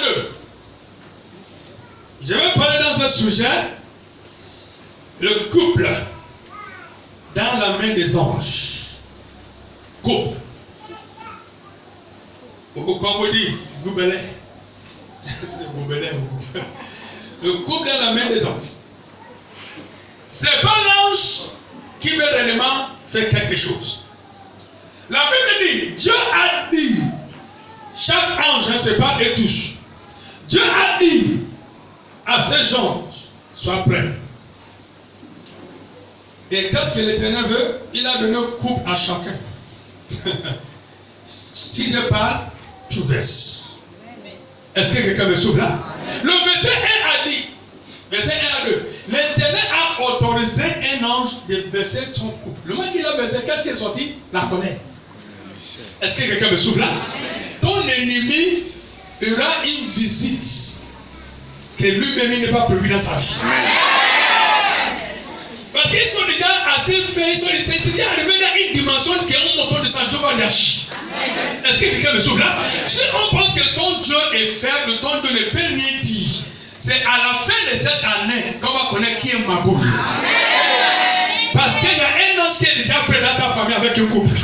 2. Je vais parler dans ce sujet, le couple dans la main des anges. Couple. Comme on dit, goubelé. C'est goubelé. Le couple dans la main des anges. C'est pas l'ange qui veut réellement faire quelque chose. La Bible dit, Dieu a dit, chaque ange, ne sait pas, et tous. Dieu a dit à ces anges, sois prêts. Et qu'est-ce que l'Éternel veut? Il a donné un couple à chacun. Si je parle, tu verses. Est-ce que quelqu'un me souffle là? Le verset 1 a dit, verset 1 à 2, l'Éternel a autorisé un ange de verser son couple. Le moment qu'il a versé, qu'est-ce qui est sorti? La colère. Est-ce que quelqu'un me souffle là? Ton ennemi aura une visite que lui-même n'est pas prévu dans sa vie. Parce qu'ils sont déjà assez faits, ils sont déjà arrivés dans une dimension qui est un moteur de sa Dieu va lâcher. Est-ce que quelqu'un me souffle là? Si on pense que ton Dieu est faible, ton Dieu ne peut rien dire. C'est à la fin de cette année qu'on va connaître qui est Maboul. Parce qu'il y a un ange qui est déjà prêt dans ta famille avec un couple.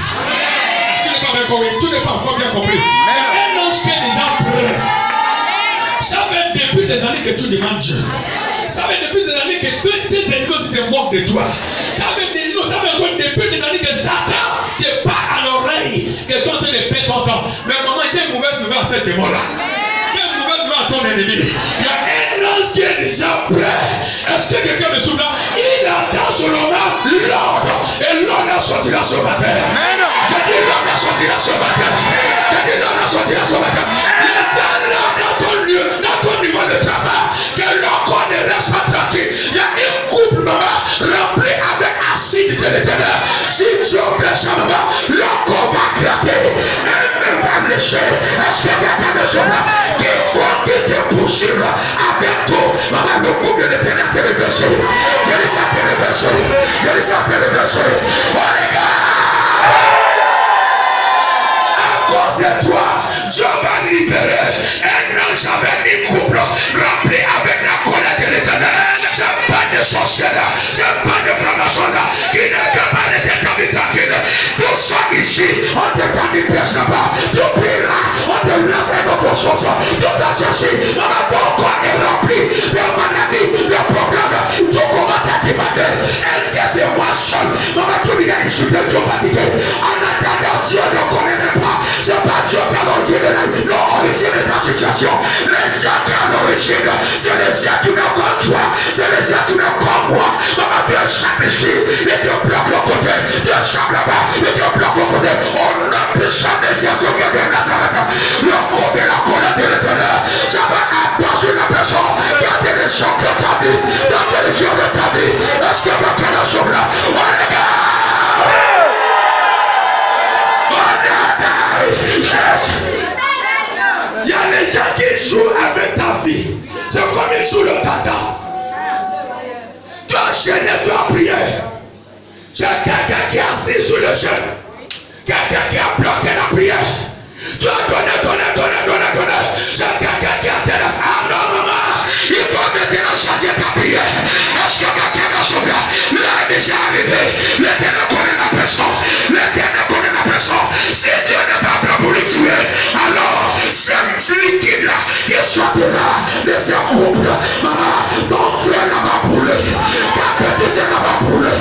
Tu n'es pas encore bien compris. Il y a un ange qui est déjà prêt. Ça fait depuis des années que tu demandes Dieu. Ça fait depuis des années que tous tes ennemis se moquent de toi. Ça fait encore depuis des années que Satan te parle à l'oreille, que toi tu ne paies ton temps. Mais maman, quelle mauvaise nouvelle à cette démon-là? Quelle mauvaise nouvelle à ton ennemi? Il y a un ange qui est déjà prêt. Est-ce que quelqu'un me souvient? Il attend seulement l'ordre. Et l'ordre sortira ce matin. J'ai dit l'ordre sortira ce matin. J'ai dit l'ordre sortira ce matin. Dans ton niveau de travail, que l'encore ne reste pas tranquille. Il y a un couple rempli avec acide de l'éternel. Si Dieu fait ça, l'encore va gratter. Elle ne va me laisser. Est-ce que quelqu'un me sauve? Quiconque était possible avec toi, maman, le couple de l'éternel te reversé. Je les ai te reversé. Je les ai te reversé. Oh les gars! À cause de toi, Dieu va libérer un ange avec un couple rempli avec la colère de l'éternel. C'est pas de sorcières, c'est pas de francs-maçons qui ne peuvent pas laisser ta vie tranquille. Tout ça ici, on te t'a dit personne pas. Tout pire là, on te laisse un autre chose. Tout va chercher, maman, ton corps est rempli de maladies, de problèmes. Tout commence à demander, est-ce que c'est moi seul? Maman, tout le monde est insulté, Dieu fatigué. En attendant, Dieu ne connaît même pas. C'est pas Dieu qui a l'origine de ta situation. Les gens qui ont l'origine, c'est les gens qui n'ont comme toi. C'est les gens qui n'ont comme moi. Maman, Dieu chape ici, et Dieu bloque le côté. Dieu chape là-bas, et Dieu bloque le côté. On a puissant de Jésus qui est de Nazareth. Le coup de la colère de l'éternel, ça va apporter la personne qui a été des gens de ta vie, dans les jours de ta vie. Est-ce que votre relation là? Il y a les gens qui jouent avec ta vie. C'est comme ils jouent le tata. Tu as gêné, tu as prié. J'ai quelqu'un qui est assis sur le jeûne. Quelqu'un qui a bloqué la prière. Tu as donné. J'ai quelqu'un qui a tenu. Ah non, maman. Il faut maintenant changer ta prière. Est-ce que quelqu'un va sauver? Là, déjà arrivé. L'Éternel connaît la personne. L'Éternel connaît la personne. Si Dieu n'est pas prêt pour le tuer, alors c'est liquide-là qui sortira de ce couple. Maman, ton frère là-bas brûlé. Ta petite sœur là-bas brûlé.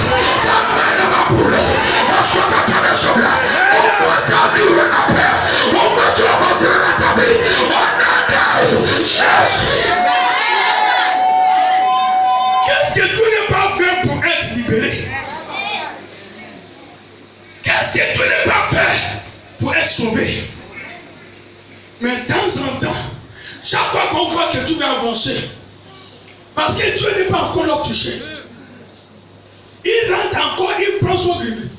Ta mère là-bas brûlé. Est-ce que quelqu'un va sauver? Au moins ta vie est la paix. Au moins tu vas passer dans ta vie. On a qu'est-ce que tu n'es pas fait pour être libéré? Qu'est-ce que tu n'es pas fait pour être sauvé? Mais de temps en temps, chaque fois qu'on voit que tu vas avancer, parce que Dieu n'est pas encore là touché, il rentre encore, il prend son grille.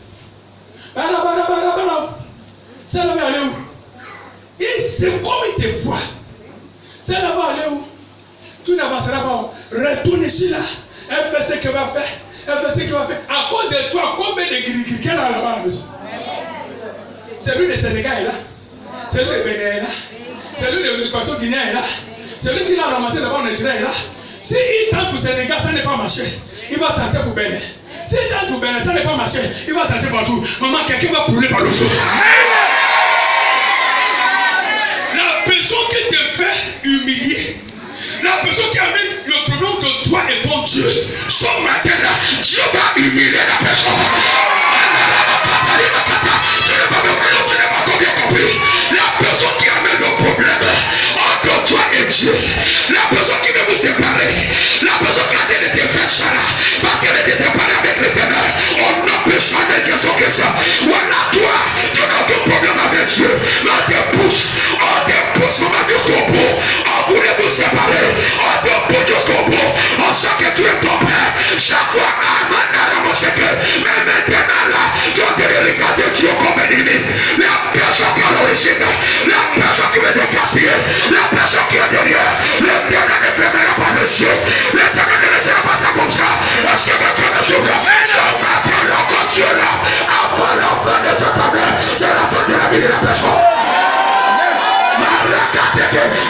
Ça va aller où? C'est comme il te voit. Ça va aller où? Tu n'avanceras pas. Retourne ici là. Elle fait ce qu'elle va faire. Elle fait ce qu'elle va faire. À cause de toi, combien de gris qu'elle a là-bas à la maison? Celui de Sénégal est là. Celui de Bénin est là. Celui de l'équation Guinéen est là. Celui qui l'a ramassé d'abord au Nigeria est là. S'il tente pour Sénégal, ça n'est pas marché. Il va tenter pour Bénin. S'il tente pour Bénin, ça n'est pas marché. Il va tenter partout. Maman, quelqu'un va brûler par le feu. La personne qui te fait humilier, la personne qui amène le problème de toi et ton Dieu, ce matin-là, Dieu va humilier la personne. Tu n'as pas bien compris. La personne qui amène le problème entre toi et Dieu, la personne qui veut vous séparer, la personne qui a été faire ça là, parce qu'elle était séparée avec l'Éternel, on ne peut jamais dire son que ça. Voilà toi, tu n'as aucun problème avec Dieu, mais on te pousse, maman jusqu'au bout, on voulait vous séparer, on te pousse jusqu'au bout, on sait que tu es ton père, chaque fois, mais maintenant là, tu as regardé Dieu comme ennemi, la personne qui est à l'origine, la personne qui veut te gaspiller, la personne qui est derrière, l'Éternel ne fermera pas le ciel, l'Éternel ne laissera pas ça comme ça, parce que votre Dieu s'ouvre, ce matin-là, quand Dieu est là, avant la fin de cette année, c'est la fin de la vie de la personne.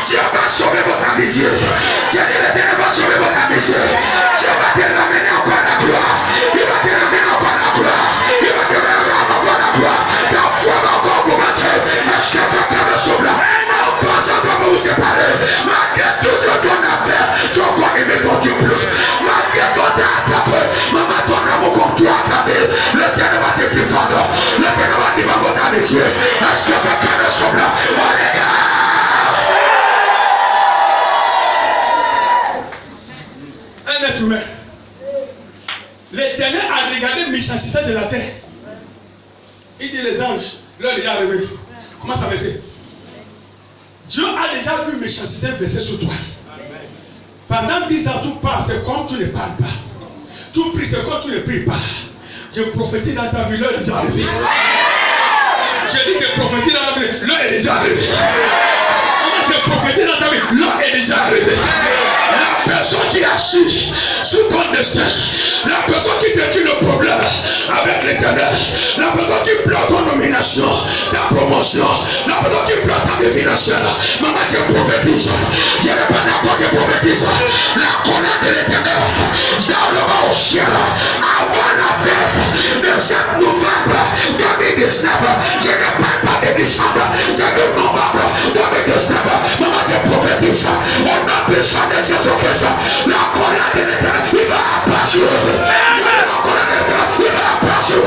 Dieu va sauver votre amitié. Dieu va sauver votre amitié. Dieu va te ramener encore la gloire. Il va te ramener encore la gloire. Il va te ramener encore la gloire. Ta foi va encore augmenter. Est-ce que quelqu'un me sauve là? On pense encore pour vous séparer. Malgré tout ce qu'on a fait, tu as encore aimé ton Dieu plus. Malgré qu'on t'a attaqué, maman, ton amour comme tu as acclamé, l'Éternel va te défendre. L'Éternel va défendre votre amitié. Est-ce que quelqu'un me sauve là? Oh les gars! L'Éternel a regardé la méchanceté de la terre. Il dit les anges, l'heure est déjà arrivée. Comment ça verser? Dieu a déjà vu méchanceté verser sur toi. Pendant 10 ans, tu parles, c'est comme tu ne parles pas. Tu pries, c'est comme tu ne pries pas. Je prophétise dans ta vie, l'heure est déjà arrivée. Je dis que prophétise dans ta vie, l'heure est déjà arrivée. Je prophétise dans ta vie, l'heure est déjà arrivée. La personne qui agit sur ton destin, la personne qui te dit le problème avec l'Éternel, la personne qui bloque ton nomination, ta promotion, la personne qui bloque ta vie financière, maman, je prophétise. Je n'ai pas d'accord que prophétise. La colère de l'Éternel, dans le bas au ciel, avant la fête de 7 novembre 2019, je ne parle pas de décembre, je de novembre 2019, maman, je prophétise. On a besoin de Jésus. La colère de l'Éternel, il va apparaître. La colère de l'Éternel, il va apparaître.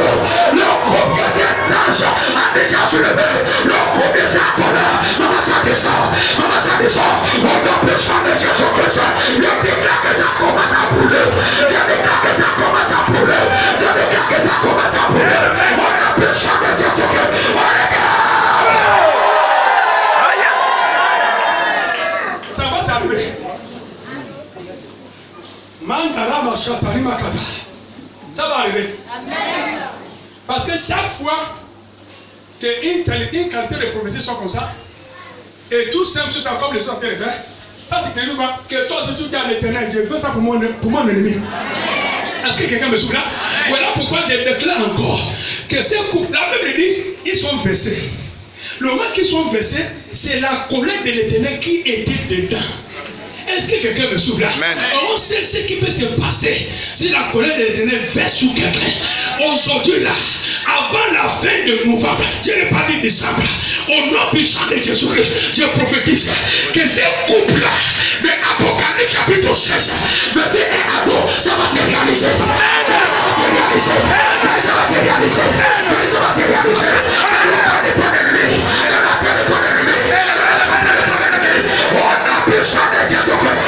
Le groupe de cet ange a déjà soulevé. Le groupe de sa colère, maman, ça descend. Maman, ça descend. On a besoin de Jésus-Christ. Je déclare que ça commence à brûler. Je déclare que ça commence à brûler. Je déclare que ça commence à brûler. On a besoin de Jésus-Christ. On regarde. Ça va s'arriver. Ça va arriver. Amen. Parce que chaque fois qu'une qualité de prophétie soit comme ça, et tout simple, ça comme les autres ont fait, ça c'est quelque chose que toi aussi tu dis à l'Éternel, je veux ça pour mon ennemi. Est-ce que quelqu'un me souvient? Voilà pourquoi je déclare encore que ces couples, la Bible dit, ils sont versés. Le moment qu'ils sont versés, c'est la colère de l'Éternel qui était dedans. Est-ce que quelqu'un me souvient? On sait ce qui peut se passer si la colère de l'Éternel verse sur quelqu'un. Aujourd'hui là, avant la fin de novembre, je n'ai pas dit décembre, au nom puissant de Jésus-Christ, je prophétise que ces couples-là, de Apocalypse chapitre 16, verset 1 à 2, ça va se réaliser. Ça va se réaliser. Ça va se réaliser. Ça va se réaliser. Dans le cas de ton ennemi, dans la terre de ton ennemi, dans la santé de ton ennemi, on a besoin de Jésus-Christ.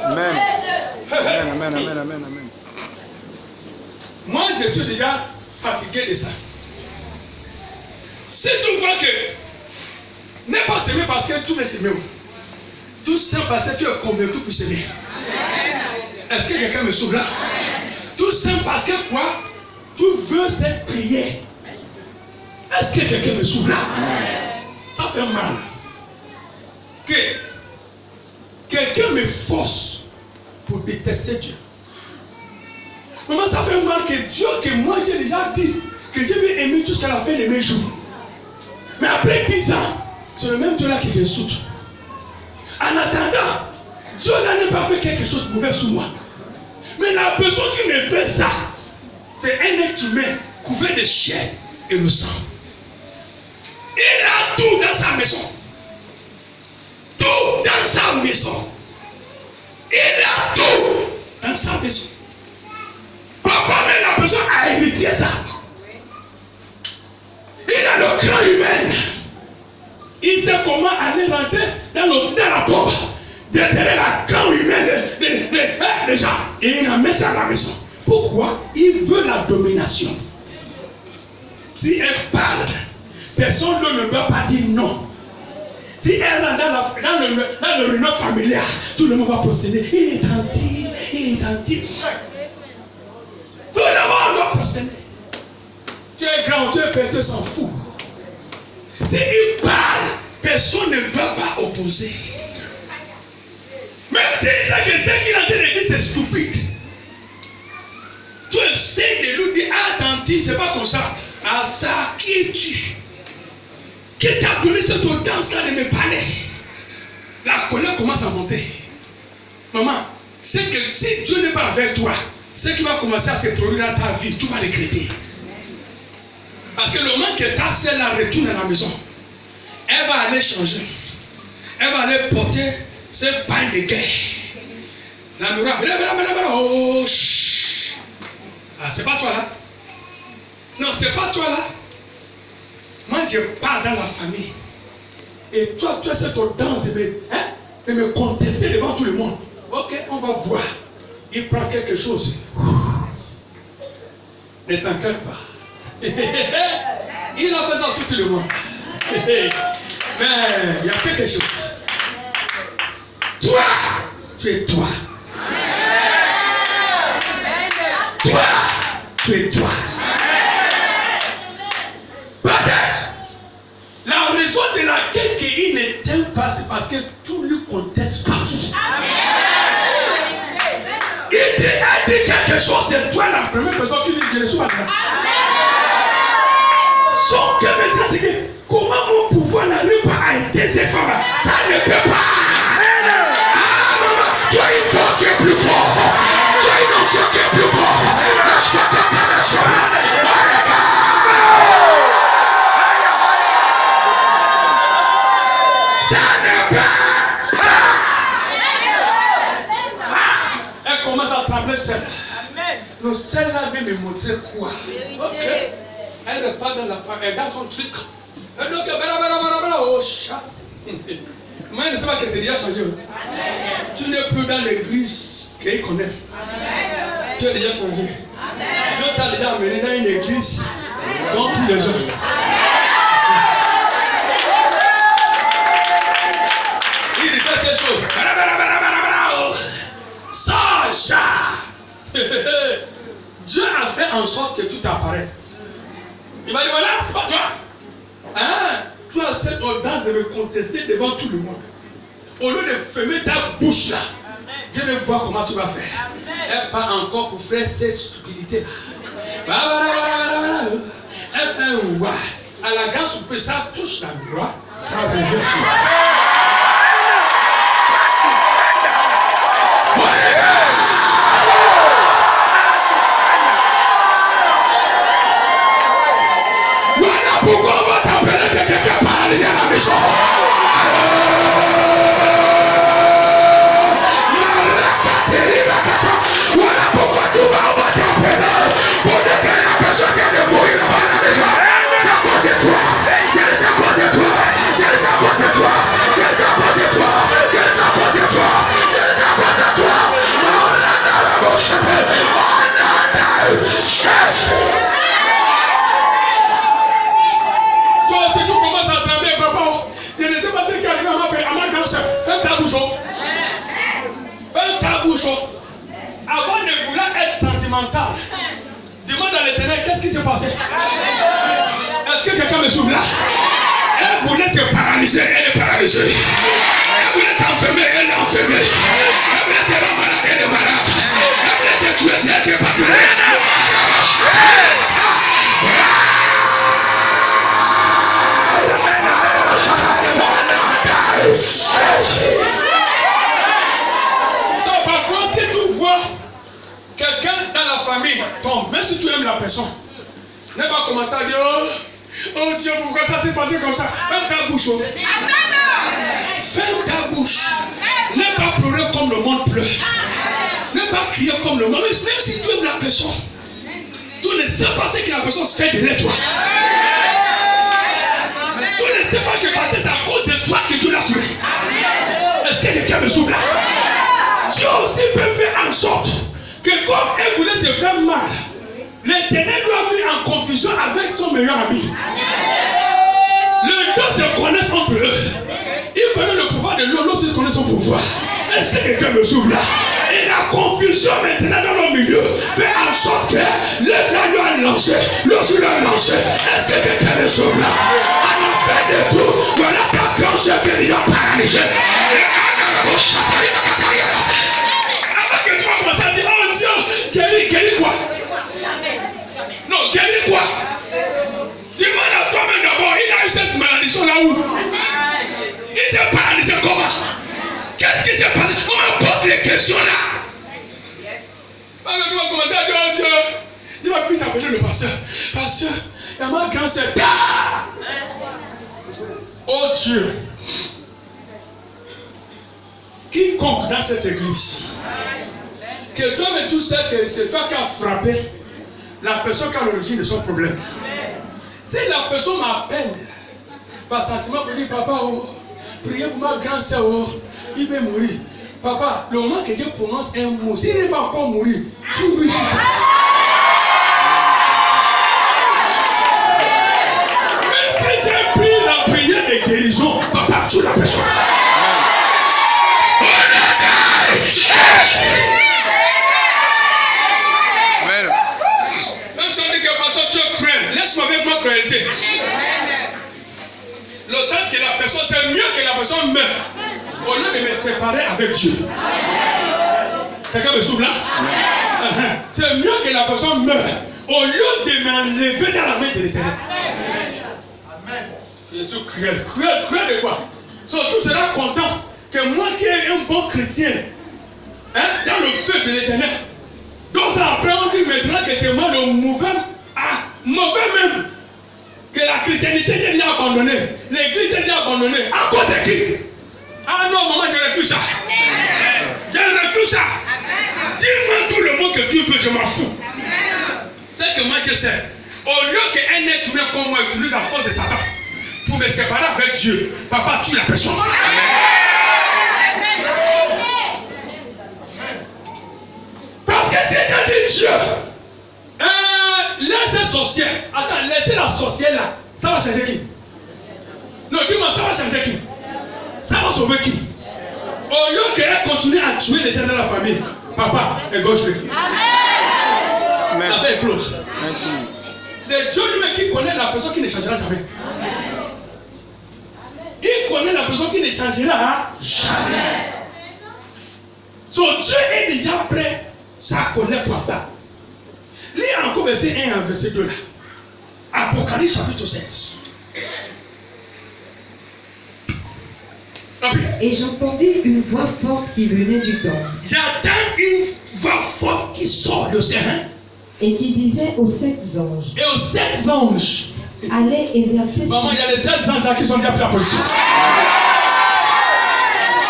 Amen. Moi, je suis déjà fatigué de ça. Si tu vois que n'est pas s'aimer parce que tu veux s'aimer, tout simplement parce que tu es convaincu pour s'aimer. Est-ce que quelqu'un me souffle là? Tout simplement parce que quoi? Tu veux cette prière. Est-ce que quelqu'un me souffle là? Ça fait mal. Que quelqu'un me force pour détester Dieu. Maman, ça fait mal que Dieu, que moi j'ai déjà dit que Dieu veut aimer jusqu'à la fin de mes jours. Mais après 10 ans, c'est le même Dieu-là qui t'insulte. En attendant, Dieu n'a pas fait quelque chose de mauvais sur moi. Mais la personne qui me fait ça, c'est un être humain couvert de chair et de sang. Il a tout dans sa maison. Tout dans sa maison. Il a tout dans sa maison. Parfois même la personne a hérité ça. Il a le cran humain. Il sait comment aller rentrer dans la tombe. Déterrer la cran humaine des gens. Et il a mis ça à la maison. Pourquoi? Il veut la domination. Si elle parle, personne ne doit pas dire non. Si elle rentre dans le réunion familial, tout le monde va procéder. Il est gentil, il est gentil. Tout le monde doit procéder. Tu es grand, tu es petit, tu s'en fout. Si il parle, personne ne doit pas opposer. Même si c'est que ce qu'il a en train de dire, c'est stupide. Tu essaies de lui dire, ah, tanti, c'est pas comme ça. Ah, ça, qui es-tu? Qui t'a donné cette audience-là de me parler? La colère commence à monter. Maman, c'est que si Dieu n'est pas avec toi, ce qui va commencer à se produire dans ta vie, tu vas regretter. Parce que le moment que ta sœur la retourne à la maison, elle va aller changer. Elle va aller porter ce pain de guerre. La miroir, oh, ah, c'est pas toi là. Non, c'est pas toi là. Moi, je pars dans la famille. Et toi, tu as cette audace de me contester devant tout le monde. Ok, on va voir. Il prend quelque chose. Ne t'inquiète pas. Il a fait ça sur tout le monde. Mais il y a quelque chose. Toi, tu es toi. Toi, tu es toi. Peut-être. La raison de laquelle il ne t'aime pas, c'est parce que tout lui conteste partout. Il t'a dit quelque chose, c'est toi la première personne qui dit je ne suis pas là. Son cœur me dit, c'est que comment mon pouvoir n'arrive pas à aider ces femmes? Ça ne peut pas. Ah maman, tu as une force qui est plus forte. Tu as une onction qui est plus forte. Est-ce que tu es la ça ne peut pas. Elle commence à trembler seule. Donc celle-là vient me montrer quoi? Okay. Elle repart dans la femme, elle dans son truc. Elle dit oh chat. Moi je ne sais pas que c'est déjà changé. Tu n'es plus dans l'église qu'il connaît. Tu es déjà changé. Dieu t'a déjà amené dans une église dont tous les gens. Il fait ces choses. Sacha. Dieu a fait en sorte que tout apparaît. Il va dire voilà, c'est pas toi. Hein? Tu as cette audace de me contester devant tout le monde. Au lieu de fermer ta bouche là, Dieu veut voir comment tu vas faire. Elle part encore pour faire cette stupidité là. Elle fait un ouah. À la grande surprise, ça touche la miroir, ça revient sur moi. Voilà pourquoi on va t'appeler quelqu'un qui est paralysé à la maison. Voilà pourquoi on va t'appeler pour déclarer la personne qui vient de mourir là-bas à la maison. C'est à cause de toi. C'est à cause de toi. C'est à cause de toi. C'est à cause de toi. C'est à cause de toi. C'est à cause de toi. On a dans la bouche. On a dans le chef. Toi aussi tu commences à trembler, papa. Je ne sais pas ce qui arrive à ma grand-sœur. Fais ta bouche. Fais ta bouche. Avant de vouloir être sentimental, demande à l'Éternel qu'est-ce qui s'est passé. Est-ce que quelqu'un me souffle là? Elle voulait te paralyser, elle est paralysée. Elle voulait t'enfermer, elle est enfermée. Elle voulait te rendre malade, elle est malade. Elle voulait te tuer, c'est elle qui est partie. personne. Ne pas commencer à dire, oh Dieu, pourquoi ça s'est passé comme ça? Ferme ta bouche. Oh. Ferme ta bouche. Ne pas pleurer comme le monde pleure. Ne pas crier comme le monde. Même si tu aimes la personne, tu ne sais pas ce que la personne se fait derrière toi. Tu ne sais pas que c'est à cause de toi que Dieu l'a tué. Est-ce que quelqu'un me souffle là? Dieu aussi peut faire en sorte que comme elle voulait te faire mal, l'Éternel lui a mis en confusion avec son meilleur ami. Les deux se connaissent entre eux. Il connaît le pouvoir de l'autre, l'autre il connaît son pouvoir. Est-ce que quelqu'un me souffle là? Et la confusion maintenant dans le milieu fait en sorte que l'autre lui a lancé, l'autre lui a lancé. Est-ce que quelqu'un me souffle là? À la fin de tout, voilà ta grand chef que l'y a paralysé. Avant que tu vas commencer à dire, oh Dieu, guéris quoi? Non, guéris quoi? Demande à toi-même d'abord, il a eu cette malédiction là où? Il s'est paralysé comment? Qu'est-ce qui s'est passé? On me pose les questions là. Quand tu vas commencer à dire, oh Dieu, il va plus t'appeler le pasteur. Pasteur, il y a ma grand sœur. Oh Dieu. Quiconque dans cette église, que toi mais tout ça, que c'est toi qui as frappé la personne qui a l'origine de son problème. Si la personne m'appelle par sentiment pour dire, papa, oh, priez pour ma grande soeur, oh, il va mourir. Papa, le moment que Dieu prononce un mot, s'il n'est pas encore mourir, tu lui supplies. Même si j'ai pris la prière de guérison, papa, tue la personne. Amen. Même si on dit que pasteur, tu crains, laisse-moi avec ma cruauté. Le temps que la personne, c'est mieux que la personne meure. Au lieu de me séparer avec Dieu. Quelqu'un me souffle là? C'est mieux que la personne meure. Au lieu de m'enlever dans la main de l'Éternel. Jésus cruel. Cruel de quoi? Surtout sera content que moi qui est un bon chrétien, dans le feu de l'Éternel. Donc ça après on dit maintenant que c'est moi le mauvais, mauvais même. Que la chrétienté est déjà abandonnée. L'église est déjà abandonnée. À cause de qui? Ah non, maman, je refuse ça. Je refuse ça. Dis-moi tout le monde que tu veux, je m'en fous. C'est que moi je sais. Au lieu qu'un être humain comme moi utilise la force de Satan pour me séparer avec Dieu, papa tue la personne. Parce que c'est à dire Dieu. Laissez sorcière. Attends, laissez la sorcière là. Ça va changer qui? Non, dis-moi, ça va changer qui? Ça va sauver qui? Au lieu qu'elle continue à tuer les gens dans la famille, papa, égorge-le. Amen. La paix est close. C'est Dieu lui-même qui connaît la personne qui ne changera jamais. Il connaît la personne qui ne changera jamais. So Dieu est déjà prêt. Ça connaît papa. Lis encore verset 1 à verset 2 là. Apocalypse chapitre 7. Et j'entendis une voix forte qui venait du temple. J'entends une voix forte qui sort de ses reins. Et qui disait aux 7 anges. Et aux 7 anges. Allez et versez. Maman, il y a les 7 anges là qui sont déjà pris en position.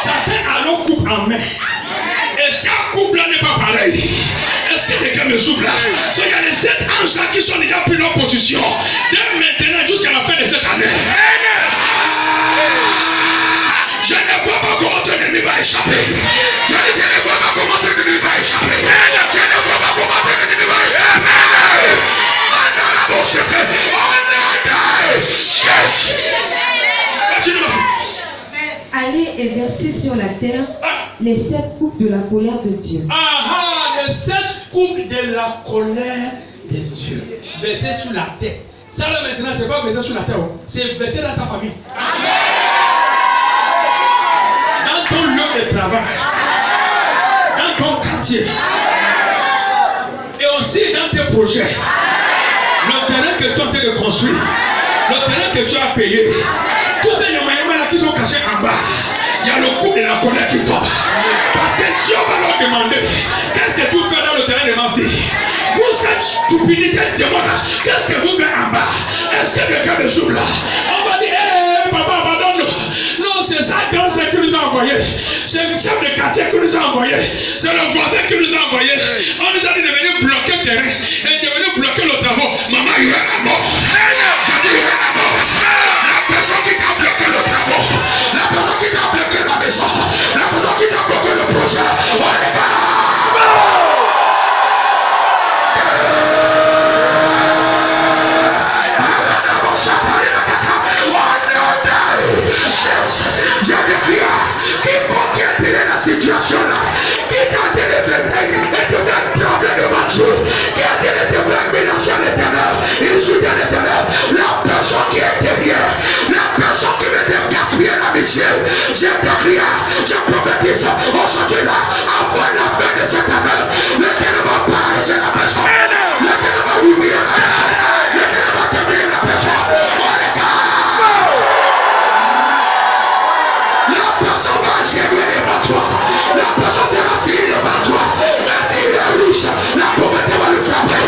Chacun a leur coupe en main. Et chaque couple là n'est pas pareil. Est-ce que quelqu'un me souffle là? So, il y a les 7 anges là qui sont déjà pris leur position. Dès maintenant jusqu'à la fin de cette année. Je ne vois pas comment ton ennemi va échapper. Je ne vois pas comment ton ennemi va échapper. Je ne vois pas comment ton ennemi va échapper. Allez et versez sur la terre les 7 coupes de la colère de Dieu. Les 7 coupes de la colère de Dieu. Versez sur la terre. Ça là maintenant, c'est pas verser sur la terre. C'est verser dans ta famille. Dans ton lieu de travail. Dans ton quartier. Et aussi dans tes projets. Le terrain que tu es en train de construire. Le terrain que tu as payé. Tous ces yamayamas là qui sont cachés en bas. Il y a le coup de la colère qui tombe. Parce que Dieu va leur demander, qu'est-ce que tu fais dans le terrain de ma vie? Vous cette stupidité demande, qu'est-ce que vous faites en bas? Est-ce que quelqu'un me souffle là? On va dire, hé, papa, pardonne-nous. Non, c'est ça grand c'est qui nous a envoyé. C'est le chef de quartier qui nous a envoyé. C'est le voisin qui nous a envoyé. On nous a dit de venir bloquer le terrain et de venir bloquer le travaux. Maman, il est à mort. J'ai dit, il est à mort. La personne qui t'a bloqué le travaux, la personne qui t'a bloqué la maison, la personne qui t'a bloqué le projet, on est là. Je déclare quiconque qui a tenu la situation là, qui t'a tenu et te faire trembler devant Dieu, qui a tenu te faire mélanger l'éternel, insulter l'éternel, la personne qui est derrière, la personne qui veut te gaspiller la mission, je déclare, je prophétise aujourd'hui là, avant la fin de cette année, l'éternel va paraître la personne, l'éternel va humilier la personne, l'éternel va terminer la personne. La personne sera finie devant toi. Mais s'il est riche, la pauvreté va le frapper.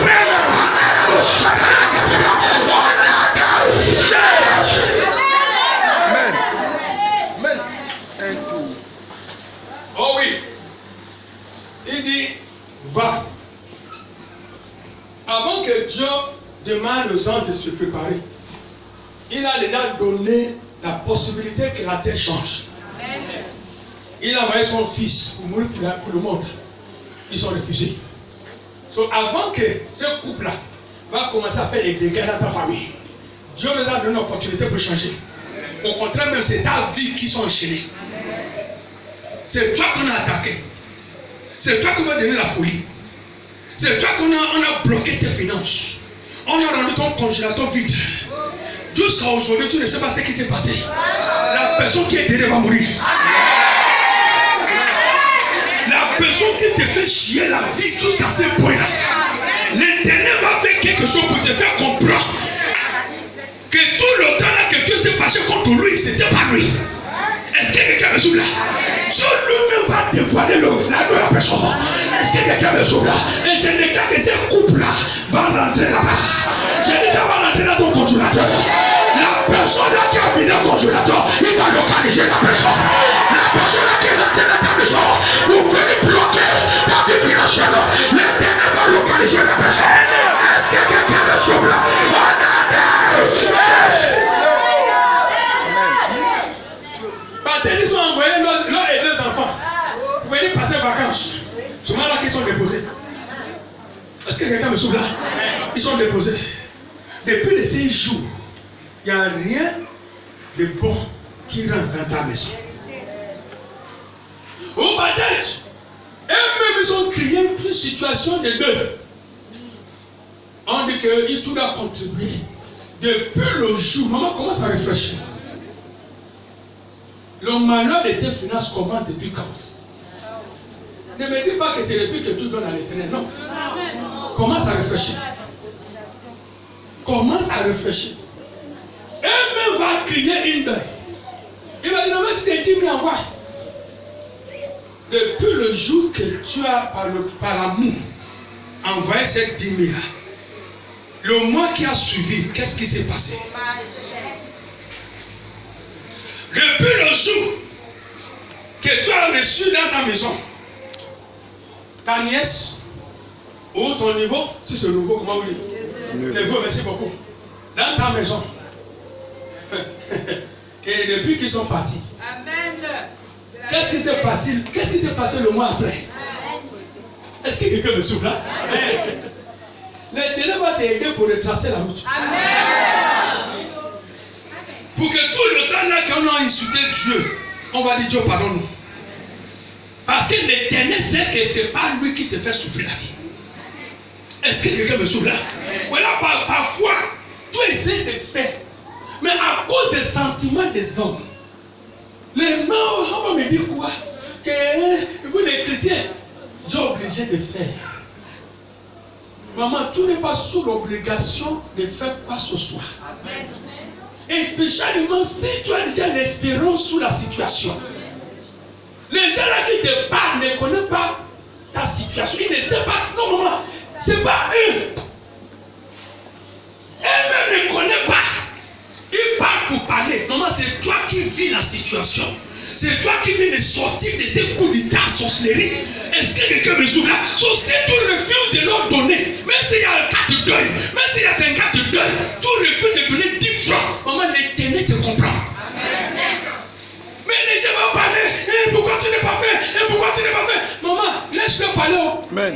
Amen. Oh oui. Il dit, va. Avant que Dieu demande aux anges de se préparer, il a déjà donné la possibilité que la terre change. Amen. Il a envoyé son fils pour mourir pour le monde. Ils sont refusés. Donc avant que ce couple-là va commencer à faire des dégâts dans ta famille, Dieu nous a donné une opportunité pour changer. Au contraire, même c'est ta vie qui sont enchaînées. C'est toi qu'on a attaqué. C'est toi qu'on va donner la folie. C'est toi qu'on a bloqué tes finances. On a rendu ton congélateur vide. Jusqu'à aujourd'hui, tu ne sais pas ce qui s'est passé. La personne qui est derrière va mourir. La personne qui te fait chier la vie jusqu'à ce point-là, l'Éternel va faire quelque chose pour te faire comprendre que tout le temps là que Dieu t'est fâché contre lui, c'était pas lui. Est-ce que quelqu'un me souffle là? Dieu lui-même va dévoiler la de la personne. Est-ce que quelqu'un me souffle là? Et je déclare que ce couple-là va rentrer là-bas. Je dis ça va rentrer dans ton congélateur. La personne là qui a fini le congélateur, il va localiser la personne. La personne là qui est rentrée dans ta maison, vous venez bloquer ta vie financière. L'Éternel va localiser la personne. Est-ce que quelqu'un me souffle là? Ils sont envoyés l'un et deux enfants pour venir passer les vacances. Souvent là qu'ils sont déposés. Est-ce que quelqu'un me souffle là? Ils sont déposés. Depuis les 6 jours, il n'y a rien de bon qui rentre dans ta maison. Ou peut-être, eux-mêmes ils ont créé une situation de deuil. On dit que tout a contribué. Depuis le jour, maman commence à réfléchir. Le malheur de tes finances commence depuis quand? Ne me dis pas que c'est le fait que tu donnes à l'Éternel. Non. Commence à réfléchir. Commence à réfléchir. Elle-même va crier une deuil. Il va dire, non mais c'est 10 000 envois. Depuis le jour que tu as par l'amour envoyé cette 10 000, le mois qui a suivi, qu'est-ce qui s'est passé? Depuis le jour que tu as reçu dans ta maison, ta nièce ou ton niveau, si c'est nouveau, comment vous dites? Neveu, merci beaucoup. Dans ta maison. Et depuis qu'ils sont partis. Qu'est-ce qui s'est passé? Qu'est-ce qui s'est passé le mois après? Est-ce que quelqu'un me souffle là? L'Éternel va t'aider pour retracer la route. Pour que tout le temps là qu'on a insulté Dieu, on va dire Dieu pardonne-nous. Parce que l'Éternel sait que ce n'est pas lui qui te fait souffrir la vie. Est-ce que quelqu'un me souffle là? Voilà, parfois, tu essaies de faire. Mais à cause des sentiments des hommes, les morts, on va me dire quoi? Que vous les chrétiens, j'ai obligé de faire. Maman, tu n'es pas sous l'obligation de faire quoi que ce soit. Et spécialement si tu as déjà l'espérance sous la situation. Les gens là qui te parlent ne connaissent pas ta situation. Ils ne savent pas. Non, maman, c'est pas eux. Eux-mêmes ne connaissent pas. Ils parlent pour parler. Maman, c'est toi qui vis la situation. C'est toi qui viens de sortir de ces coups d'état sorcellerie. Est-ce que quelqu'un me souffle là? Si tu refuses de leur donner, même s'il y a 4 deuils, même s'il y a 50 deuils, tu refuses de donner 10 francs. Maman, l'Éternel te comprend. Mais les gens vont parler. Eh, pourquoi tu n'es pas fait? Eh, pourquoi tu n'es pas fait? Maman, laisse-le parler. Amen.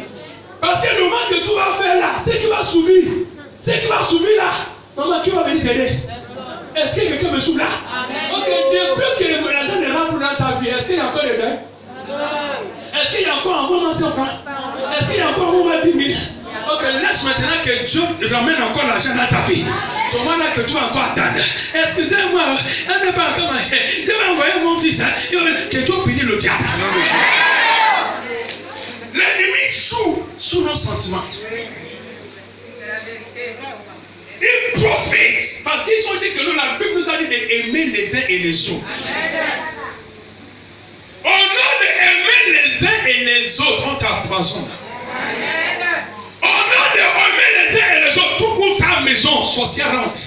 Parce que le moment que tu vas faire là, c'est qui va subir. C'est qui va subir là. Maman, qui va venir t'aider? Est-ce que quelqu'un me souffle là? Ok, depuis que l'argent ne rentre dans ta vie, est-ce qu'il y a encore des deuils? Est-ce qu'il y a encore un moment 100 francs? Est-ce qu'il y a encore un moment 10 000? Ok, laisse maintenant que Dieu ramène encore l'argent dans ta vie. C'est au moment là que tu vas encore attendre. Excusez-moi, elle n'est pas encore marché. Je vais envoyer mon fils. Que Dieu bénisse le diable. L'ennemi joue sous nos sentiments. Ils profitent parce qu'ils ont dit que nous, la Bible nous a dit d'aimer les uns et les autres. Au nom d'aimer les uns et les autres, on t'empoisonne. Au nom d'aimer les uns et les autres, tu ouvres ta maison, sorcière rentre.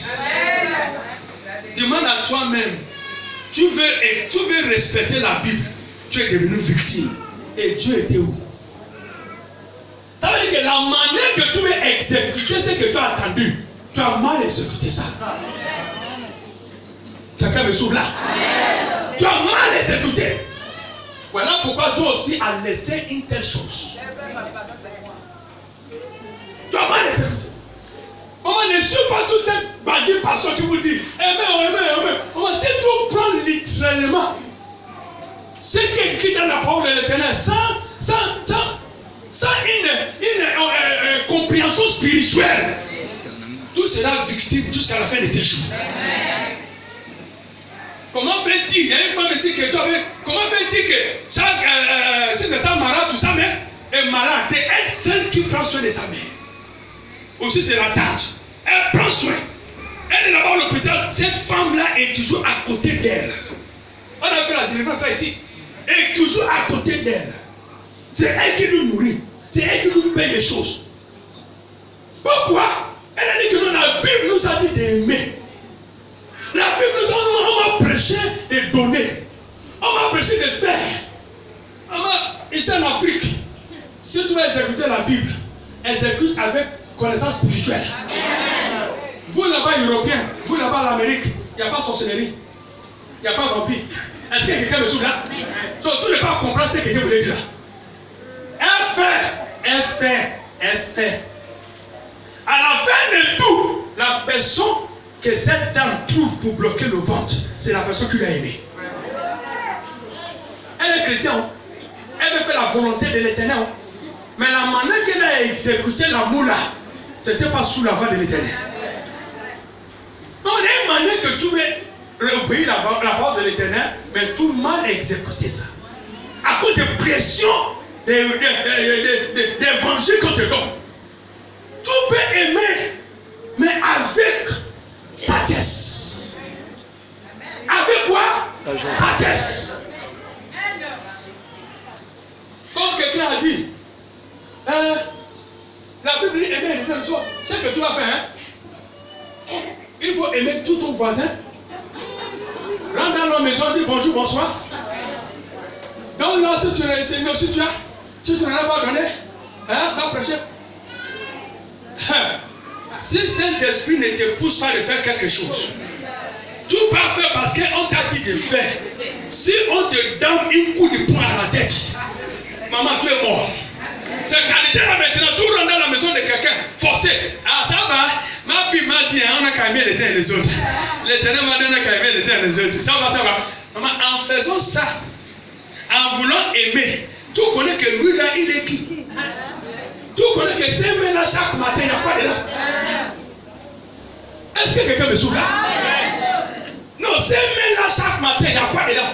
Demande à toi-même, tu veux respecter la Bible, tu es devenu victime. Et Dieu était où? Ça veut dire que la manière que tu veux exécuter ce que tu as entendu, tu as mal exécuté ça. Quelqu'un me souffle là? Tu as mal exécuté. Voilà pourquoi Dieu aussi a laissé une telle chose. Tu as mal exécuté. Maman, ne suis pas tous ces bandits pasteurs qui vous disent aimez. Maman, si tu prends littéralement ce qui est écrit dans la parole de l'Éternel sans une compréhension spirituelle, tout sera victime jusqu'à la fin de tes jours. Comment fait-il? Il y a une femme ici que toi, comment fait-il que c'est ça malade, tout ça, mais est malade? C'est elle seule qui prend soin de sa mère. Aussi, c'est la tante. Elle prend soin. Elle est là-bas à l'hôpital. Cette femme-là est toujours à côté d'elle. On a fait la délivrance là ici. Elle est toujours à côté d'elle. C'est elle qui nous nourrit. C'est elle qui nous paye les choses. Pourquoi? Elle a dit que la Bible nous a dit d'aimer. La Bible nous a prêché de donner. On m'a prêché de faire. Ici en Afrique, si tu veux exécuter la Bible, exécute avec connaissance spirituelle. Vous là-bas, Européens, vous là-bas, l'Amérique, il n'y a pas sorcellerie. Il n'y a pas vampire. Est-ce que quelqu'un me souffle là? Tu ne peux pas comprendre ce que Dieu voulait dire. Elle fait. À la fin de tout, la personne que cette dame trouve pour bloquer le ventre, c'est la personne qui l'a aimé. Elle est chrétienne. Elle veut faire la volonté de l'Éternel. Mais la manière qu'elle a exécuté l'amour là, ce n'était pas sous la voie de l'Éternel. Donc il y a une manière que tu veux obéir la parole de l'Éternel, mais tout mal exécuté ça. À cause de pression, d'évangile qu'on te donne. Tu peux aimer, mais avec sagesse. Avec quoi? Sagesse. Comme quelqu'un a dit, la Bible dit aimer les autres. C'est ce que tu vas faire. Hein? Il faut aimer tout ton voisin. Rentre dans la maison, dis bonjour, bonsoir. Donc là, si tu n'en as pas donné, va prêcher. Si Saint-Esprit ne te pousse pas de faire quelque chose, tu vas faire parce qu'on t'a dit de faire. Si on te donne une coup de poing à la tête, maman, tu es mort. C'est qualité là maintenant, tout rentre dans la maison de quelqu'un, forcé. Ah, ça va. Ma Bible m'a dit, on a qu'à aimer les uns et les autres. L'Éternel m'a dit, on a qu'à aimer les uns et les autres. Ça va. Maman, en faisant ça, en voulant aimer, tu connais que lui là, il est qui? Tu connais que ces mains là, chaque matin, il y a quoi dedans? Est-ce que quelqu'un me souffle là? Non, ces mains là, chaque matin, il y a quoi dedans?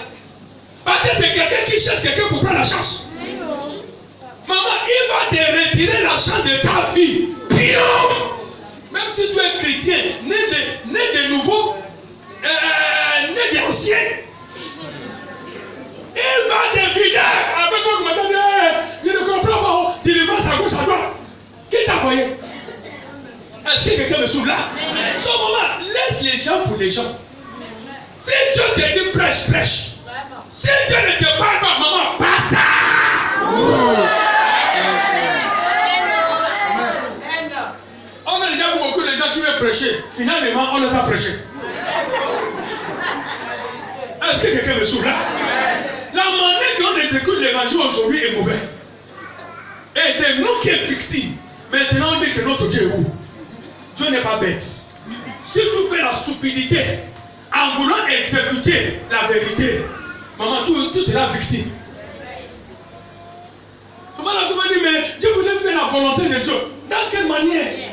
Parce que c'est quelqu'un qui cherche quelqu'un pour prendre la chance. Maman, il va te retirer la chance de ta vie. Pion! Même si tu es chrétien, né de nouveau, né d'ancien, il va te laisse les gens pour les gens. Si Dieu te dit prêche, prêche. Si Dieu ne te parle pas, maman, basta. On a déjà vu beaucoup de gens qui veulent prêcher. Finalement, on les a prêchés. Est-ce que quelqu'un me souffle là? La manière qu'on exécute l'évangile aujourd'hui est mauvaise. Et c'est nous qui sommes victimes. Maintenant, on dit que notre Dieu est où? Dieu n'est pas bête. Si tu fais la stupidité en voulant exécuter la vérité, maman, tu seras victime. Comment la Bible dit, mais Dieu voulait faire la volonté de Dieu. Dans quelle manière?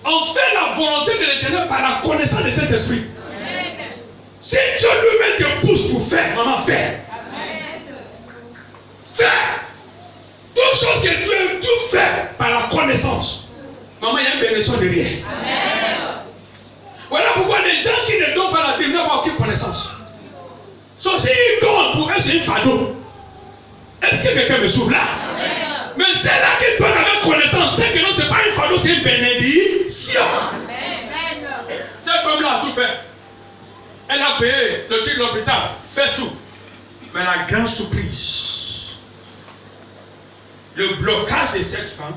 On fait la volonté de l'Éternel par la connaissance de cet esprit. Si Dieu lui-même te pousse pour faire, maman, fais. Fais. Toute chose que tu aimes, tout faire par la connaissance. Maman, il y a une bénédiction derrière. Voilà pourquoi les gens qui ne donnent pas la Bible n'ont pas aucune connaissance. Sauf s'ils donnent pour eux, c'est une fardeau. Est-ce que quelqu'un me souffle là? Mais c'est là qui donne avec connaissance. C'est que non, ce n'est pas une fardeau, c'est une bénédiction. Cette femme-là a tout fait. Elle a payé le titre de l'hôpital, fait tout. Mais la grande surprise, le blocage de cette femme,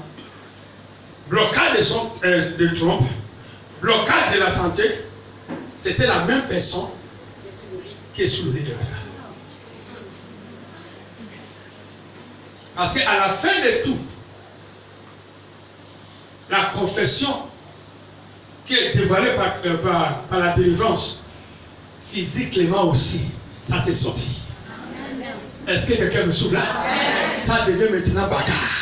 blocage de Trump, blocage de la santé, c'était la même personne qui est sous le lit de la femme. Parce qu'à la fin de tout, la confession qui est dévoilée par la délivrance, physiquement aussi, ça s'est sorti. Est-ce que quelqu'un me souffle là? Ça devient maintenant bagarre.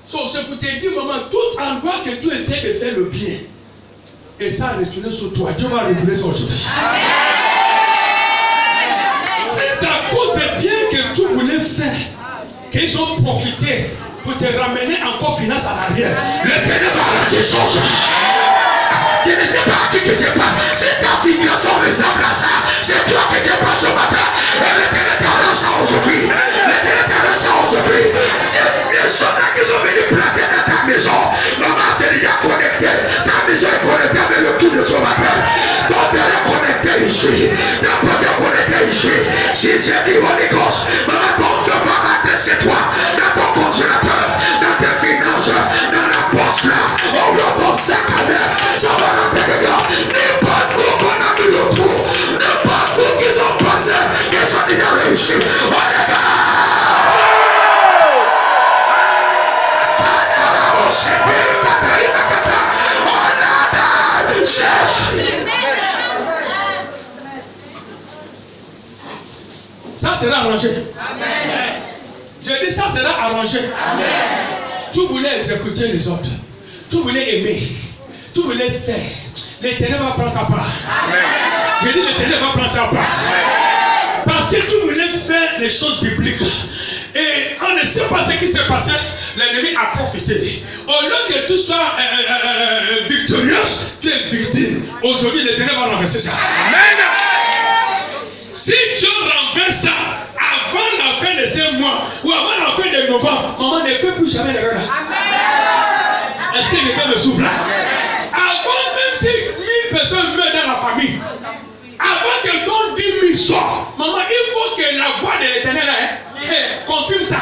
C'est pour te dire, maman, tout endroit que tu essaies de faire le bien, et ça a retourné sur toi, Dieu va réguler ça aujourd'hui. C'est à cause des biens que tu voulais faire qu'ils ont profité pour te ramener encore finance à l'arrière. L'Éternel va arrêter ça aujourd'hui. Je ne sais pas à qui que tu parles. C'est ta situation ressemble à ça. C'est toi que tu parles ce matin. Et l'Éternel t'arrange ça aujourd'hui. L'Éternel t'arrange ça aujourd'hui. Les soldats qui sont venus planter dans ta maison. Maman, c'est déjà connecté. Ta maison est connectée avec le tout de ce matin. Ton terre est connecté ici. Ta poche est connectée ici. Si j'ai dit Holy Ghost, maman, ton feu va rentrer chez toi. Dans ton congélateur, dans tes finances, dans la poche là. On voit ton sac à main. Ça va rentrer dedans. N'importe où qu'on a mis le trou. N'importe où qu'ils ont passé. Ils sont déjà réussis. Oh les gars! Ça sera arrangé. Je dis ça sera arrangé. Tu voulais exécuter les ordres. Tu voulais aimer. Tu voulais faire. L'Éternel va prendre ta part. Je dis l'Éternel va prendre ta part. Parce que tu voulais faire les choses bibliques. Et on ne sait pas ce qui s'est passé. L'ennemi a profité. Au lieu que tu sois victorieuse, tu es victime. Aujourd'hui, l'Éternel va renverser ça. Amen. Si Dieu renverse ça avant la fin de ce mois ou avant la fin de novembre, maman ne fait plus jamais d'erreur. Est-ce que quelqu'un me souffle là? Avant, même si 1000 personnes meurent dans la famille, avant que ton 10 000 sortent, maman, il faut que la voix de l'Éternel confirme ça.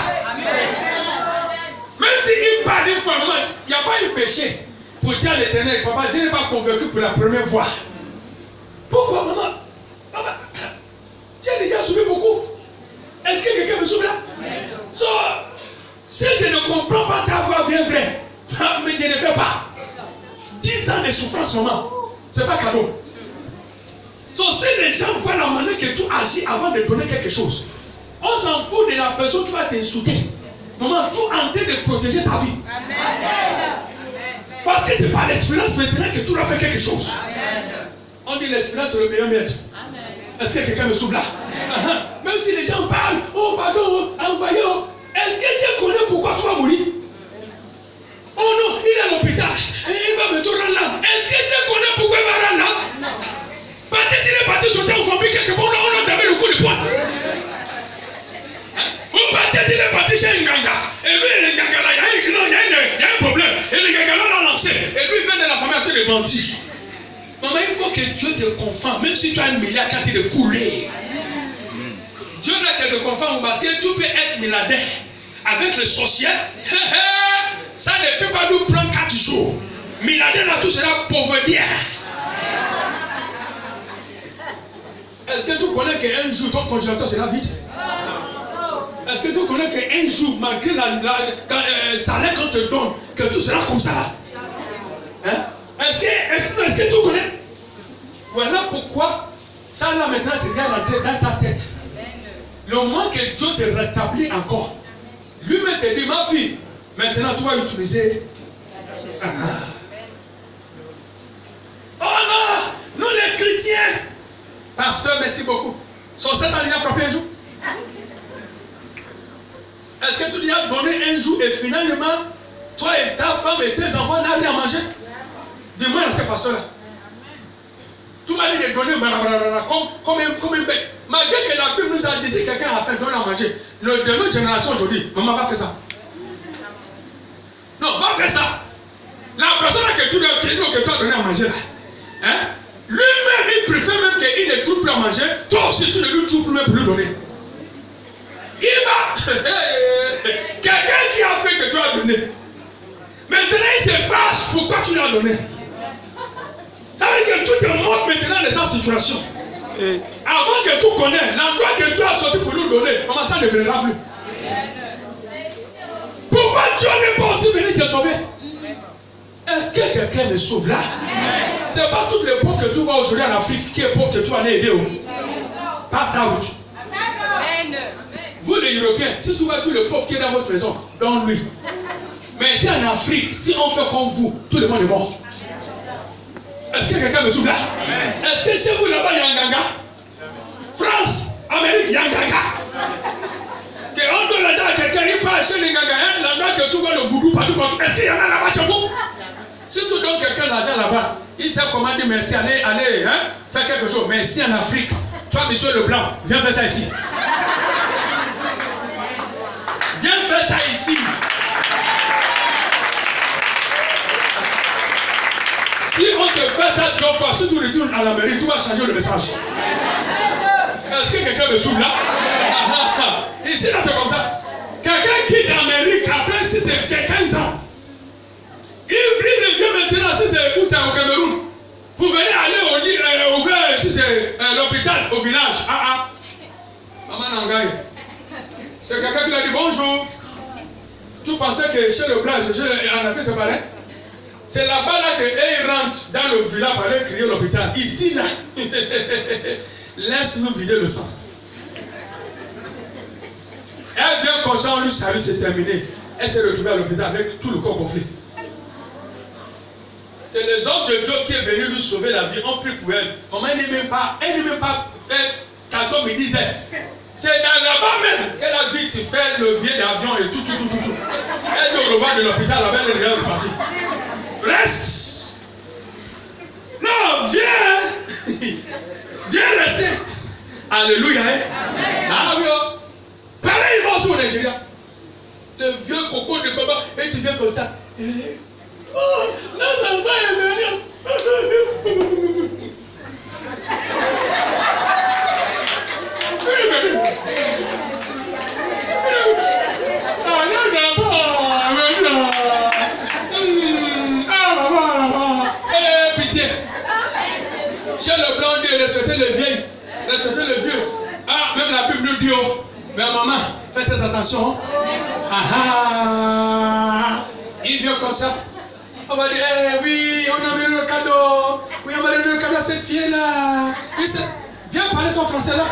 Même s'il parle une fois, maman, il n'y a pas eu péché pour dire à l'Éternel, papa, je n'ai pas convaincu pour la première fois. Pourquoi, maman? Maman, tu as déjà souffert beaucoup. Est-ce que quelqu'un me souffle là? Si je ne comprends pas ta voix bien vraie, mais je ne fais pas. 10 ans de souffrance, maman, c'est pas cadeau. Si les gens voient la manière que tu agis avant de donner quelque chose, on s'en fout de la personne qui va t'insulter. Maman, tout en train de protéger ta vie. Parce que c'est par l'expérience maintenant que tu dois faire quelque chose. On dit l'expérience c'est le meilleur maître. Est-ce que quelqu'un me souffle là? Même si les gens parlent, oh pardon, envoyez, est-ce que Dieu connaît pourquoi tu vas mourir? Oh non, il est à l'hôpital et il va me rendre là. Est-ce que Dieu connaît pourquoi il va rendre là? Peut-être qu'il est parti sauter au camping quelque part, on a donné le coup de poing. Ou peut-être qu'il est parti chez un ganga. Et lui, le ganga là, il y a un problème. Et le ganga là l'a lancé. Et lui, il vient de la famille de mentir. Maman, il faut que Dieu te conforme, même si tu as 1 milliard quand il est coulé. Dieu n'a qu'à te conforme parce que tu peux être milliardaire avec les sorcières. Ça ne peut pas nous prendre 4 jours. Milliardaire là, tout sera pauvre bien. Est-ce que tu connais qu'un jour ton congélateur sera vide? Est-ce que tu connais qu'un jour, malgré salaire qu'on te donne, que tout sera comme ça là? Hein? Est-ce que tu connais? Voilà pourquoi ça là maintenant c'est bien rentré dans ta tête. Le moment que Dieu te rétablit encore, lui-même te dit, ma fille, maintenant tu vas utiliser. Oh non, nous les chrétiens. Pasteur, merci beaucoup. Son Satan lui a frappé un jour. Est-ce que tu lui as donné un jour et finalement, toi et ta femme et tes enfants n'ont rien à manger? Dis-moi à ce pasteur-là. Tu m'as dit de donner comme un bête. Malgré que la Bible nous a dit que quelqu'un a fait donner à manger. De notre génération aujourd'hui, maman va faire ça. Non, va faire ça. La personne que tu as donné à manger là, hein? Lui-même, il préfère même qu'il ne trouve plus à manger. Toi aussi, tu ne lui trouves plus même pour lui donner. Il va. Quelqu'un qui a fait que tu as donné. Maintenant, il se fâche. Pourquoi tu lui as donné? Ça veut dire que tout te montre maintenant de sa situation. Avant que tu connais l'endroit que tu as sorti pour nous donner, maman, ça ne viendra plus. Pourquoi Dieu n'est pas aussi venu te sauver? Est-ce que quelqu'un me sauve là? Ce n'est pas toutes les pauvres que tu vois aujourd'hui en Afrique qui est pauvre que tu vas aller aider. Passe ta route. Vous les Européens, si tu vois tous les pauvres qui est dans votre maison, donne-lui. Mais ici en Afrique, si on fait comme vous, tout le monde est mort. Est-ce que quelqu'un me sauve là? Est-ce que chez vous là-bas il y a un ganga? France, Amérique, il y a un ganga. On donne l'argent à quelqu'un, il part chez les ganga, l'endroit que tu vois le voodoo partout. Est-ce qu'il y en a là-bas chez vous? Si tu donnes quelqu'un l'argent là-bas, il sait comment dire merci, allez, hein, faire quelque chose. Mais ici en Afrique, toi, monsieur Leblanc, viens faire ça ici. Viens faire ça ici. Si on te fait ça 2 fois, si tu retournes à l'Amérique, tu vas changer le message. Est-ce que quelqu'un me souffle là? Ici, là, c'est comme ça. Quelqu'un quitte l'Amérique après, si c'est 15 ans. Il revient maintenant, si c'est où c'est au Cameroun. Pour venir aller au village, si c'est l'hôpital, au village. Maman Nangaï. C'est quelqu'un qui lui a dit bonjour. Tu pensais que chez le blanc, en Afrique, c'est pareil? C'est là-bas là qu'ils rentrent dans le village pour aller crier l'hôpital. Ici, là, laisse-nous vider le sang. Elle vient comme ça, on lui salue, c'est terminé. Elle s'est retrouvée à l'hôpital avec tout le corps gonflé. C'est les hommes de Dieu qui est venu lui sauver la vie. On prie pour elle. Maman, elle n'est même pas fait quand on me disait. C'est là-bas même qu'elle a dit tu fais le billet d'avion et tout. Elle doit revoir de l'hôpital là-bas, elle est déjà repartie. Reste. Non, viens. Viens rester. Alléluia. Ah oui. Pareillement sur le Nigeria. Le vieux coco de papa. Et tu viens comme ça. Oh, là, ça va, elle est rien. Pitié. Chez le blanc, Dieu respectez le vieil, respectez le vieux. Même la Bible nous dit, oh, mais maman, faites attention. Il vient comme ça. On va dire, oui, on a donné le cadeau. Oui, on va donner le cadeau à cette fille-là. Viens parler ton français là.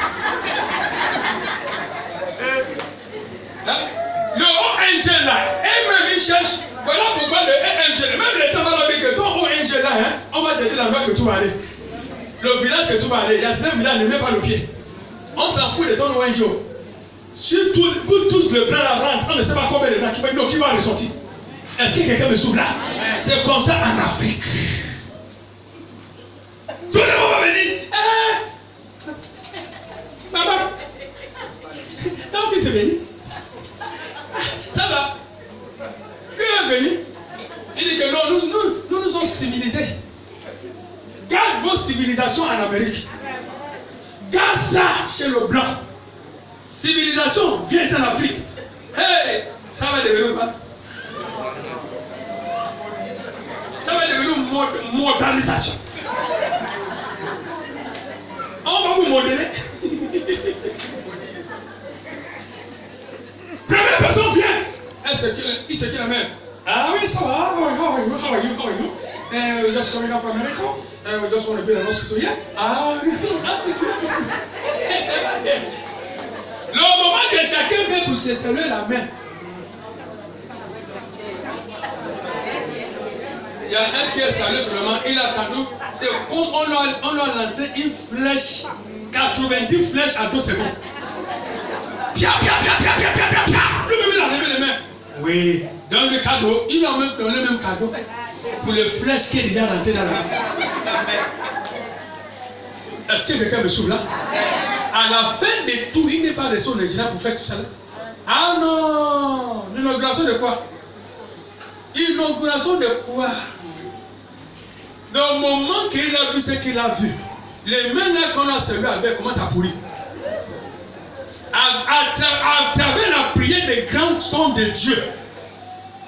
Le ONG là, elle-même il cherche. Voilà pourquoi le ONG, même les gens vont dire que ton ONG là, hein, on va te dire l'endroit que tu vas aller. Le village que tu vas aller, il y a certains villages, ne met pas le pied. On s'en fout de ton ONG. Si vous tous le blanc là rentre, on ne sait pas combien de blancs qui va ressortir. Est-ce que quelqu'un me souffle là? C'est comme ça en Afrique. Tout le monde va venir. Maman, tant qu'il s'est venu, ça va. Lui est venu. Il dit que non, nous sommes civilisés. niveau civilisation en Amérique. Garde ça chez le blanc. Civilisation, viens ici en Afrique. Hey, ça va devenir quoi? Ça va devenir une modernisation. On va vous modeler. Première personne vient. Il se dit la même. Ah oui, ça va. How are you? Just coming out from America. We just want to build an hospital here. Ah oui, hospital. Le moment que chacun vient pour se saluer la main. Il y a un qui est salué seulement, il a attendu. C'est comme on lui a lancé une flèche, 90 flèches à 2 secondes. Pia. Lui-même il a levé les mains. Oui, dans le cadeau, il a même donné le même cadeau pour les flèches qui est déjà rentré dans la main. Est-ce que quelqu'un me souffle là? À la fin de tout, il n'est pas resté au Nigeria pour faire tout ça là. Ah non! L'inauguration de quoi? Inauguration de quoi? Le moment qu'il a vu ce qu'il a vu, les mains là qu'on a servi avec commencent à pourrir. À travers la prière des grands hommes de Dieu,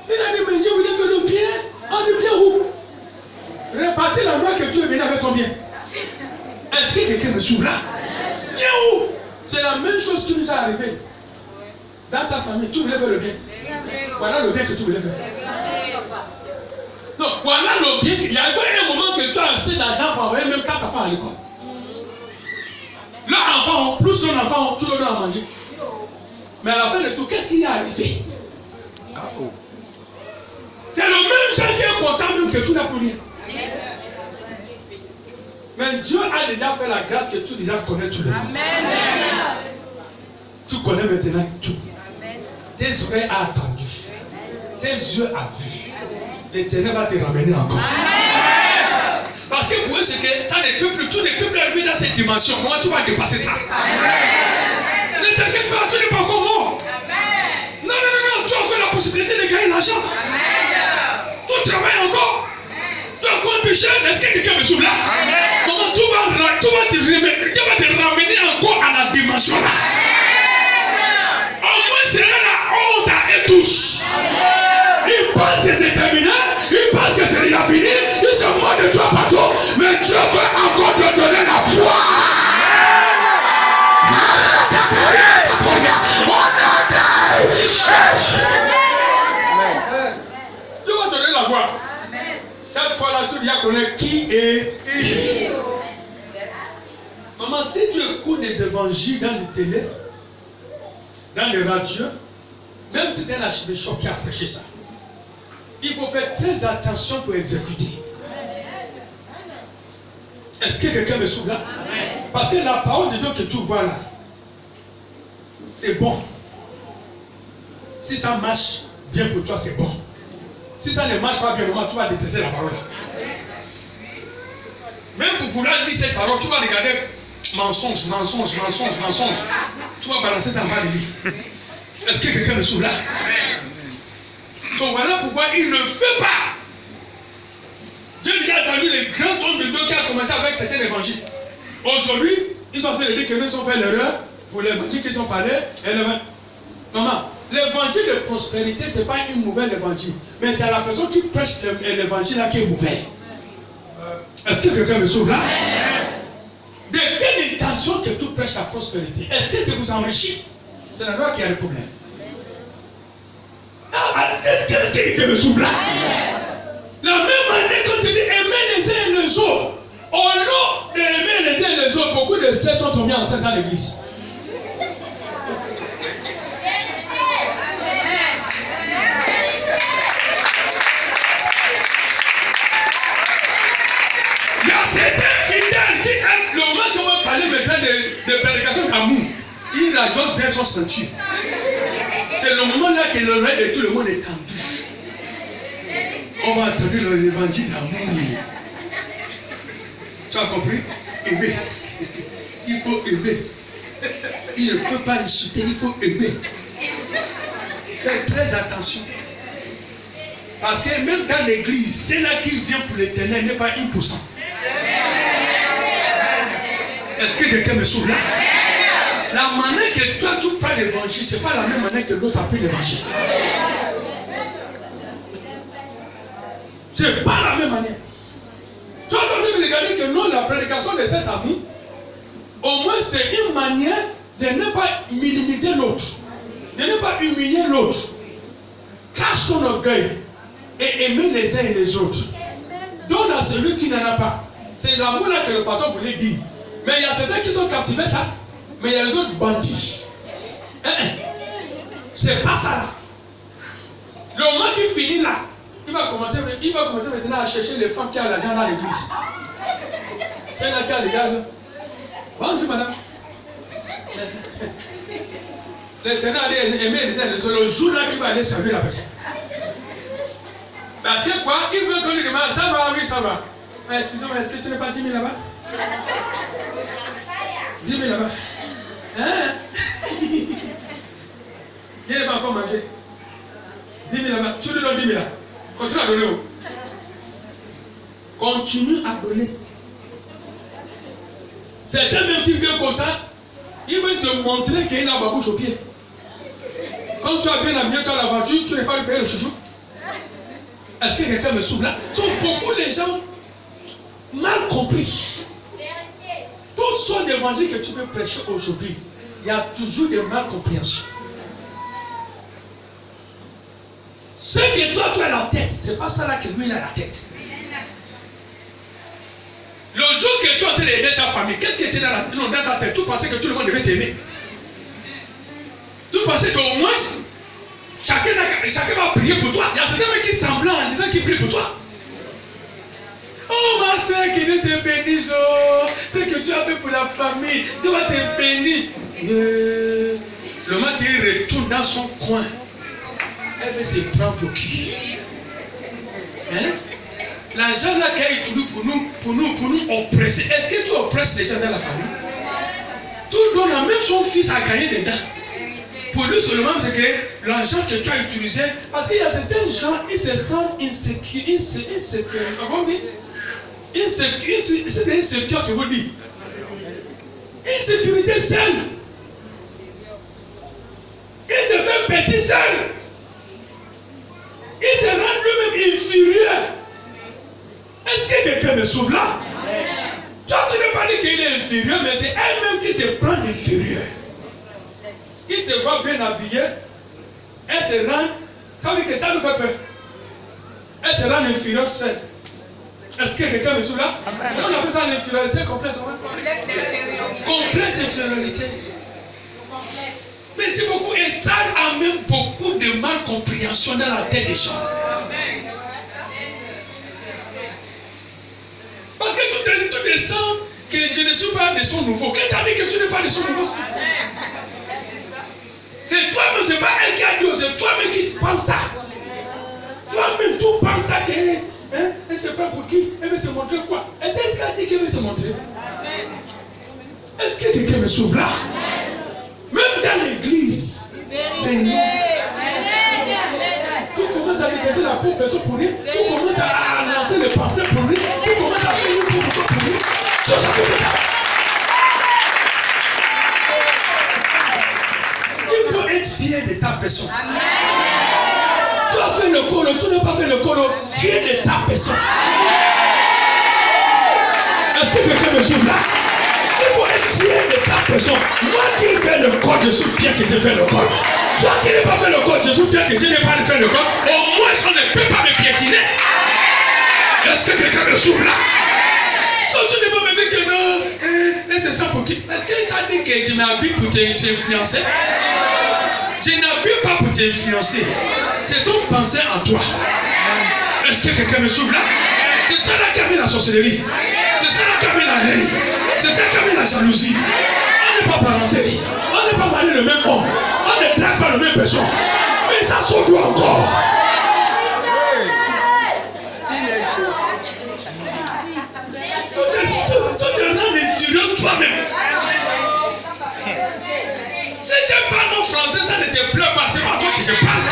il a dit, mais Dieu voulait que le bien, le bien où? Répartir la loi que Dieu est venu avec ton bien. Est-ce que quelqu'un me souffle là? Bien où? C'est la même chose qui nous est arrivée. Dans ta famille, tu voulais faire le bien. Voilà le bien que tu voulais faire. Non, voilà le bien. Il y a un moment que tu as assez d'argent pour envoyer même 4 enfants à l'école. Leur enfant, plus ton enfant, tu leur donnes à manger. Mais à la fin de tout, qu'est-ce qui est arrivé? C'est le même gens qui est content même que tu n'as plus rien. Mais Dieu a déjà fait la grâce que tu déjà connais tout le monde. Tu connais maintenant tout. Tes oreilles ont entendu. Tes yeux ont vu. L'Éternel va te ramener encore. Parce que pour eux, c'est que ça ne peut plus. Tu ne peux plus arriver dans cette dimension. Comment tu vas dépasser ça? Ne t'inquiète pas, tu n'es pas encore mort. Non. Tu as fait la possibilité de gagner l'argent. Tu travailles encore. Tu as encore péché. Est-ce que quelqu'un me souffle là? Maman, tu vas te ramener encore à la dimension là. Au moins, c'est là la honte à eux tous. Ils pensent que c'est terminé. Ils pensent que c'est déjà fini. Ils se moquent de toi partout. Mais Dieu veut encore te donner la foi. Dieu va te donner la foi. Cette fois-là, tu dois connaître qui est qui. Maman, si tu écoutes des évangiles dans les télé, dans les radios, même si c'est un archibishop qui a prêché ça, il faut faire très attention pour exécuter. Est-ce que quelqu'un me souffle là? Parce que la parole de Dieu que tu vois là, c'est bon. Si ça marche bien pour toi, c'est bon. Si ça ne marche pas bien, maman, tu vas détester la parole là. Même pour vouloir lire cette parole, tu vas regarder mensonge. Tu vas balancer ça en bas de lit. Est-ce que quelqu'un me souffle là? Donc voilà pourquoi il ne fait pas. Dieu lui a attendu les grands hommes de Dieu qui a commencé avec certains évangiles. Aujourd'hui, ils sont en train de dire que nous avons fait l'erreur pour l'évangile qu'ils ont parlé. Maman, l'évangile de prospérité, ce n'est pas une mauvaise évangile. Mais c'est à la personne qui prêche l'évangile là qui est mauvais. Est-ce que quelqu'un me sauve là? De quelle intention que tu prêches la prospérité? Est-ce que c'est pour s'enrichir? C'est la loi qui a le problème. Est-ce que quelqu'un me souffle là? La même année quand tu dis aimer les uns et les autres, au nom d'aimer les uns et les autres, beaucoup de sœurs sont tombées enceintes dans l'église. Il y a certains fidèles qui aiment le moment qu'on va parler maintenant de prédication d'amour. Il ajoute bien son ceinture. C'est le moment là que l'oreille de tout le monde est tendue. On va entendre l'évangile d'amour. Tu as compris? Aimer. Il faut aimer. Il ne peut pas insulter, il faut aimer. Faites très attention. Parce que même dans l'église, c'est là qui vient pour l'Éternel n'est pas 1%. Est-ce que quelqu'un me souffle là? La manière que toi tu prends l'évangile, ce n'est pas la même manière que l'autre a pris l'évangile. Ce n'est pas la même manière. Tu es en train de regarder que non, la prédication de cet amour, au moins c'est une manière de ne pas minimiser l'autre, de ne pas humilier l'autre. Cache ton orgueil et aimer les uns et les autres. Donne à celui qui n'en a pas. C'est l'amour là que le pasteur voulait dire. Mais il y a certains qui sont captivés ça, mais il y a les autres bandits. C'est pas ça là. Le moment qui finit là, il va commencer maintenant à chercher les femmes qui ont l'argent dans l'église. C'est là qui a les gars. Bonjour madame. L'éternel allait aimer les ailes. C'est le jour là qu'il va aller servir la personne. Parce que quoi? Il veut qu'on lui demande, ça va, oui, ça va. Ah, excusez-moi, est-ce que tu n'es pas 10 000 là-bas? 10 000 là-bas. Hein? Il n'est pas encore mangé. 10 000 là-bas. Tu lui donnes 10 000 là. Continue à donner. Continue à donner. Certains même qui viennent comme ça, ils veulent te montrer qu'il a la bouche au pied. Quand tu as bien habillé dans la voiture, tu n'es pas payé le chouchou. Est-ce que quelqu'un me souffle là? Sont beaucoup les gens mal compris. Tout son évangile que tu veux prêcher aujourd'hui, il y a toujours des mal compréhensions. Ce que toi tu as la tête, c'est pas ça là que lui il a la tête. Le jour que tu es en train d'aider ta famille, qu'est-ce qui était dans ta tête? Tu pensais que tout le monde devait t'aimer. Tu pensais qu'au moins chacun va prier pour toi. Il y a certains mecs qui semblent en disant qu'ils prient pour toi. Oh ma soeur, que Dieu te bénisse. Oh, ce que tu as fait pour la famille, Dieu va te bénir. Le moment qu'il retourne dans son coin, elle veut se prendre pour qui? Hein? L'argent là qu'il a utilisé pour nous oppresser. Est-ce que tu oppresses les gens dans la famille? Tout le monde, même son fils a gagné dedans. Pour lui seulement, c'est que l'argent que tu as utilisé, parce qu'il y a certains gens, ils se sentent insécures. Comment on dit? C'est insécure que vous dites. Insécurité seule. Il se fait petit seul. Il se rend lui-même inférieur. Est-ce que quelqu'un me sauve là? Toi, tu n'as pas dit qu'il est inférieur, mais c'est elle-même qui se prend inférieur. Il te voit bien habillé, elle se rend, ça veut dire que ça nous fait peur. Elle se rend inférieure seule. Est-ce que quelqu'un me suit là? On appelle ça l'infériorité complexe. Complexe infériorité. Mais c'est beaucoup, et ça amène beaucoup de malcompréhension dans la tête des gens. Parce que tout descend que je ne suis pas de son nouveau. Qui t'a dit que tu n'es pas de son nouveau? C'est toi-même, c'est pas elle qui a dit, c'est toi-même qui pense ça. Toi-même, tu penses ça que, hein, elle se prend pour qui? Elle veut se montrer quoi? Est-ce qu'elle a dit qu'elle veut se montrer? Est-ce que quelqu'un me sauve là? Même dans l'église, c'est nous. Tu commences à dégager la pauvre personne pour lui. Tu commences à lancer le pamphlet pour lui. Tu commences à faire une pour lui. Tout ça pour ça. Il faut être fier de ta personne. Tu as fait le colo, tu n'as pas fait le colo. Fier de ta personne. Est-ce que quelqu'un me suit là? Il faut être fier de ta personne. Moi qui fais le code, je suis fier que je fais le code. Toi qui n'as pas fait le code, je suis fier que je n'ai pas fait le code. Au moins, on ne peut pas me piétiner. Est-ce que quelqu'un me suit là? Tu ne peux pas me dire que non. Et c'est ça pour qui? Est-ce qu'il t'a dit que je m'habille pour t'influencer? Je n'habille pas pour t'influencer. C'est ton pensée en toi. Est-ce que quelqu'un me suit là? C'est ça là qui a mis la sorcellerie. C'est ça là qui a mis la haine. C'est ça qui a mis la jalousie. On n'est pas parenté. On n'est pas marié le même homme. On ne traite pas le même personne. Mais ça s'en doit encore. Tout un homme inférieur toi-même. Si je parle mon français, ça ne te plaît pas. C'est pas toi que je parle.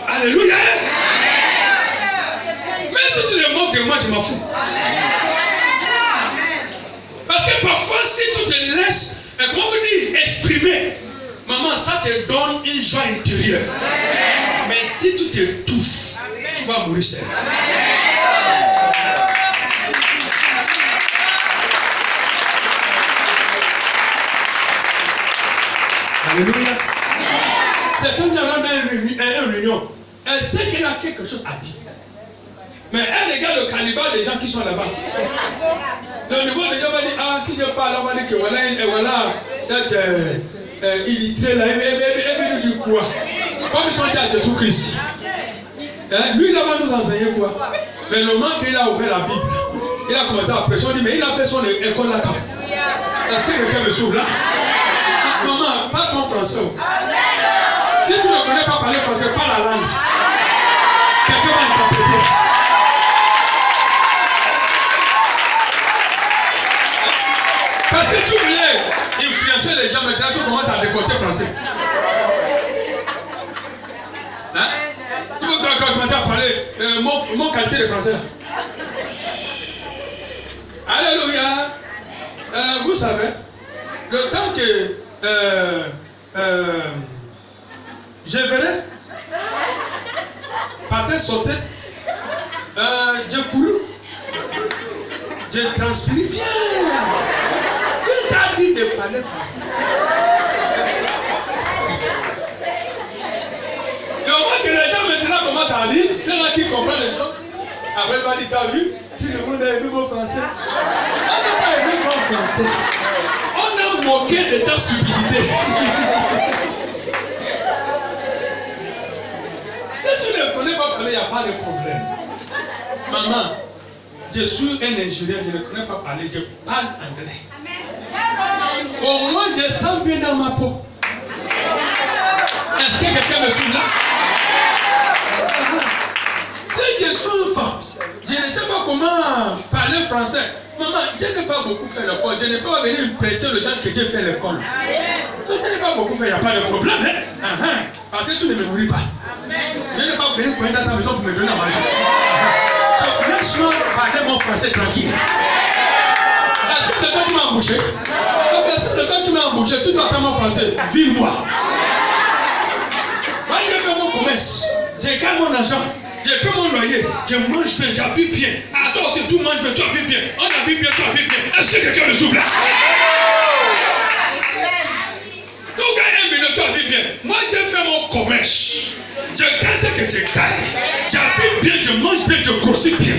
Alléluia. Mais si tu te moques de moi, je m'en fous. si tu te laisses, comment vous dire, exprimer, maman, ça te donne une joie intérieure. Mais si tu te touches, tu vas mourir seul. Alléluia. C'est quand elle a une réunion. Elle sait qu'elle a quelque chose à dire. Mais elle regarde le cannibale des gens qui sont là-bas. Le niveau des gens va dire, ah, si je parle, on va dire que voilà cette illitrée là, elle veut dire quoi? Comme ils sont dit à Jésus-Christ. Lui, il va nous enseigner quoi? Mais le moment qu'il a ouvert la Bible, il a commencé à prêcher. On dit, mais il a fait son école là-bas. Est-ce que quelqu'un me sauve là? Ah, maman, parle ton français. Si tu ne connais pas parler français, parle la langue. Quelqu'un va interpréter. Parce que tu voulais influencer les gens, maintenant tu commences à décoter français. Hein? Tu veux commencer à parler mon qualité de français là. Alléluia. Vous savez, le temps que je verrai par terre sauter, j'ai couru, j'ai transpiré bien. Qui t'a dit de parler français? Le moment que les gens maintenant commencent à lire, c'est là qui comprennent les choses. Après, il va dire, tu as vu? Si le monde a aimé mon français. On n'a pas aimé ton français. On a moqué de ta stupidité. Si tu ne connais pas parler, il n'y a pas de problème. Maman, je suis un ingénieur, je ne connais pas parler, je parle anglais. Au moins, je sens bien dans ma peau. Est-ce que quelqu'un me suit là? Si je suis une femme, je ne sais pas comment parler français. Maman, je n'ai pas beaucoup fait l'école. Je n'ai pas venir presser les gens que j'ai fait l'école. Je n'ai pas beaucoup fait, il n'y a pas de problème. Hein? Parce que tu ne me nourris pas. Je n'ai pas venu pour dans ta maison pour me donner à manger. Laisse-moi parler mon français tranquille. Est-ce que c'est toi qui m'as embauché? Si c'est toi qui m'as embauché, si tu attends mon français, vis-moi. Moi, je fais mon commerce. Je gagne mon argent. Je paie mon loyer. Je mange bien, j'habite bien. Attends, si tout mange bien, tu habites bien. On habite bien, tu habites bien. Est-ce que quelqu'un me souffle là? Tout gagne 1 million, tu habites bien. Moi, je fais mon commerce. Je gagne ce que je gagne. J'habite bien, je mange bien, je grossis bien.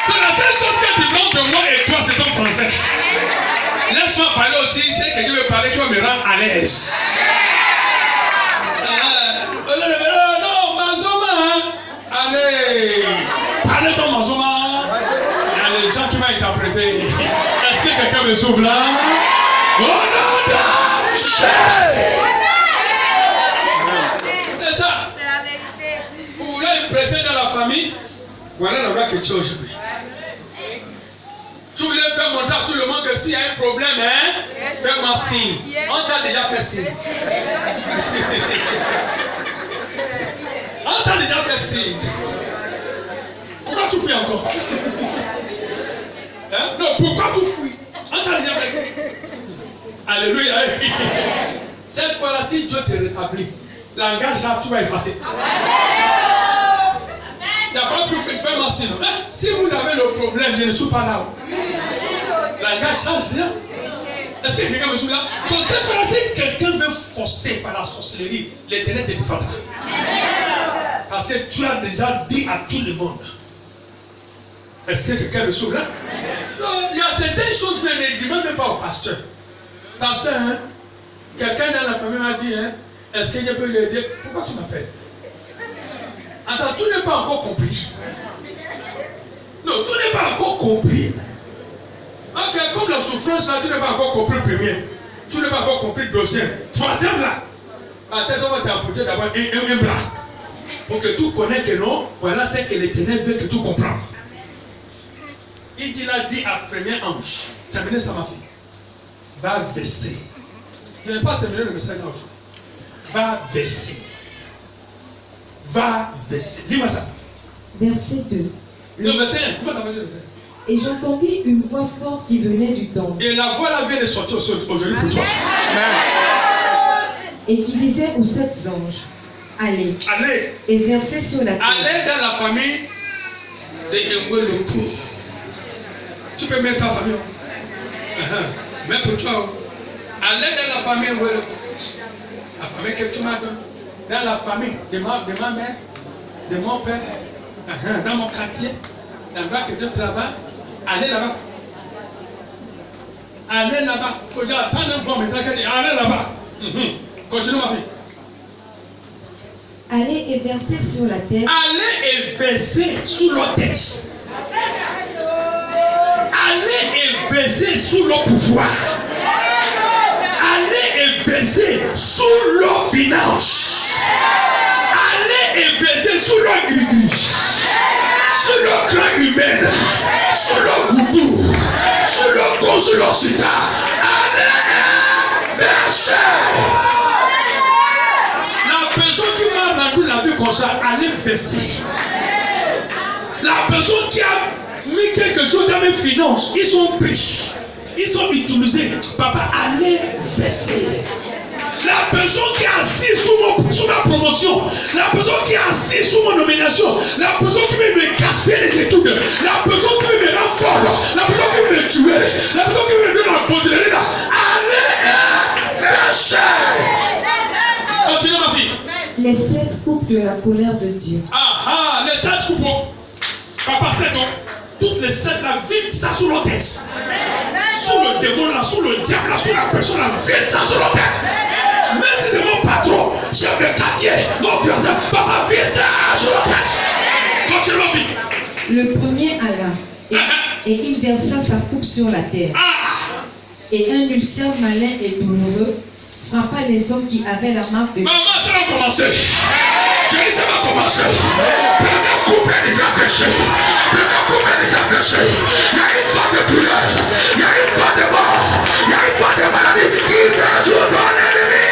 C'est la seule chose que tu demandes de moi et toi, c'est ton français. Laisse-moi parler aussi, c'est quelqu'un veut parler qui va me rendre à l'aise. Non, Mazoma. Allez, parlez ton Mazoma. Il y a les gens qui vont interpréter. Est-ce que quelqu'un me sauve là? Oh non, c'est ça. Vous voulez impressionner dans la famille? Voilà la vraie question aujourd'hui. Tu voulais faire montrer à tout le monde que s'il y a un problème, hein, fais-moi signe. On t'a déjà fait signe. On t'a déjà fait signe. Pourquoi tu fuis encore? Hein? Non, pourquoi tu fuis? On t'a déjà fait signe. Alléluia. Cette fois-là, si Dieu te rétablit, langage là, tu vas effacer. Il n'y a pas plus fait fais-moi signe. Si vous avez le problème, je ne suis pas là. Langage change rien. Est-ce que quelqu'un me suit là? Donc cette fois-là, si quelqu'un veut forcer par la sorcellerie, l'Éternel te défendra. Parce que tu as déjà dit à tout le monde. Est-ce que quelqu'un me suit là? Non, il y a certaines choses, mais ne dis même pas au pasteur. Pasteur, hein, quelqu'un dans la famille m'a dit, hein, est-ce que je peux l'aider? Pourquoi tu m'appelles? Attends, tout n'est pas encore compris. Non, tout n'est pas encore compris. Ok, comme la souffrance là, tu n'as pas encore compris le premier. Tu n'as pas encore compris le deuxième. Troisième là. Attends, on va t'amputer d'abord un bras. Pour que tu connais que non, voilà c'est que l'Éternel veut que tu comprennes. Il dit là, dit à premier ange, terminez ça ma fille. Va baisser. Je n'ai pas terminé le message là aujourd'hui. Va baisser. Va baisser. Dis-moi ça. Verset 2. Le verset 1. Comment t'as fait le verset? Et j'entendis une voix forte qui venait du temple. Et la voix là vient de sortir aujourd'hui pour toi. Et qui disait aux 7 anges, allez, et versez sur la terre. Allez dans la famille de Ngweloku. Tu peux mettre ta famille. Mais pour toi, allez dans la famille Ngweloku. La famille que tu m'as donnée. Dans la famille de ma mère, de mon père, dans mon quartier, l'endroit que tu travailles. Allez là-bas. Allez là-bas. Faut dire, attends une fois maintenant. Allez là-bas. Continue ma vie. Allez et versez sur la terre. Allez et versez sous leur tête. Allez et versez sous leur pouvoir. Allez et versez sous leur finance. Allez et versez sous leur gris-gris. Sous leur craque humaine. Sous leur voodoo. Sous leur con, sous leur sida. Allez et versez. La personne qui m'a rendu la vie comme ça, allez verser. La personne qui a mis quelque chose dans mes finances, ils sont pris. Ils sont utilisés. Papa, allez verser. La personne qui est assise sous ma promotion, la personne qui est assise sous mon nomination, la personne qui veut me gaspiller les études, la personne qui veut me rendre folle, la personne qui veut me tuer, la personne qui veut me donner la beauté, allez verser. Continue ma fille. Les 7 coupes de la colère de Dieu. Les 7 coupes. Papa, 7 ans. Toutes les 7 la vide ça sous leur tête. Sous le démon là, sous le diable là, sous la personne là, vide ça sous leur tête. Mais c'est mon patron, chef de quartier, mon fiancé, papa, vide ça sous leur tête. Continue ma fille. Le premier alla et il versa sa coupe sur la terre. Et un ulcère malin et douloureux frappa les hommes qui avaient la marque de... Maman, ça va commencer. Je dis ça va commencer. Premier couple est déjà blessé. Premier couple est déjà blessé. Il y a une fois de douleur. Il y a une fois de mort. Il y a une fois de maladie. Qui vient sur ton ennemi.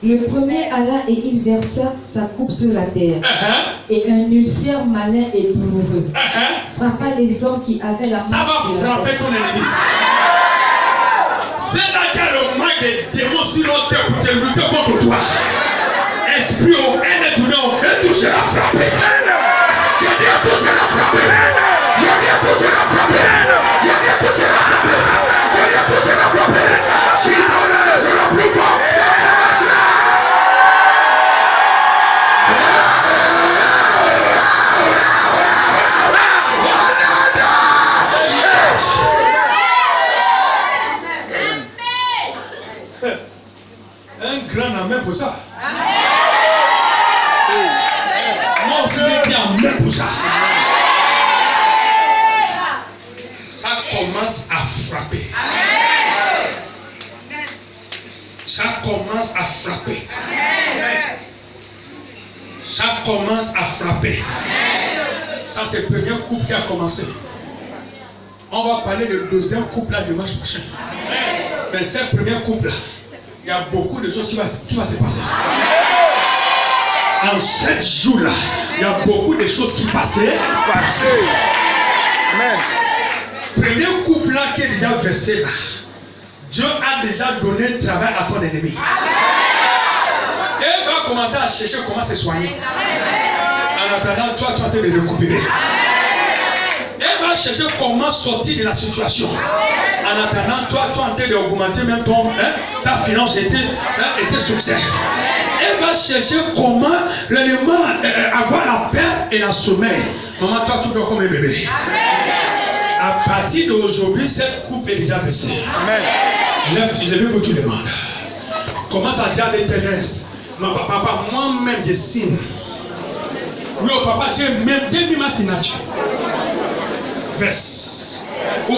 Le premier alla et il versa sa coupe sur la terre. Et un ulcère malin et douloureux frappa les hommes qui avaient la marque. Ça va frapper ton ennemi. C'est là qu'il y a le mal des démons sur notre terre pour te lutter contre toi. Esprit, un être humain, et tout sera frappé. Je dis à tout sera frappé. Je dis à tout sera frappé. Je dis à tout sera frappé. Je dis à tout sera frappé. Si ton âme sera plus fort, ça commencera. Un grand amen pour ça. Moi aussi je dis amen pour ça. Ça commence à frapper. Ça commence à frapper. Ça commence à frapper. Ça c'est le premier couple qui a commencé. On va parler du deuxième couple là dimanche prochain. Mais ce premier couple là, il y a beaucoup de choses qui va se passer. En 7 jours là, il y a beaucoup de choses qui passaient. Amen. Premier couple là qui est déjà versé là, Dieu a déjà donné le travail à ton ennemi. Et il va commencer à chercher comment se soigner. En attendant, toi, tu es en train de récupérer. Et va chercher comment sortir de la situation. En attendant, toi, tu es en train d'augmenter même ta finance était succès. Et va chercher comment réellement avoir la paix et la sommeil. Maman, toi, tu dois comme un bébé. À partir d'aujourd'hui, cette coupe est déjà versée. Amen. Lève, je vais vous tout demander. Commence à dire à l'Éternel. Papa, moi-même, je signe. Oui, papa, j'ai mis ma signature. Verse.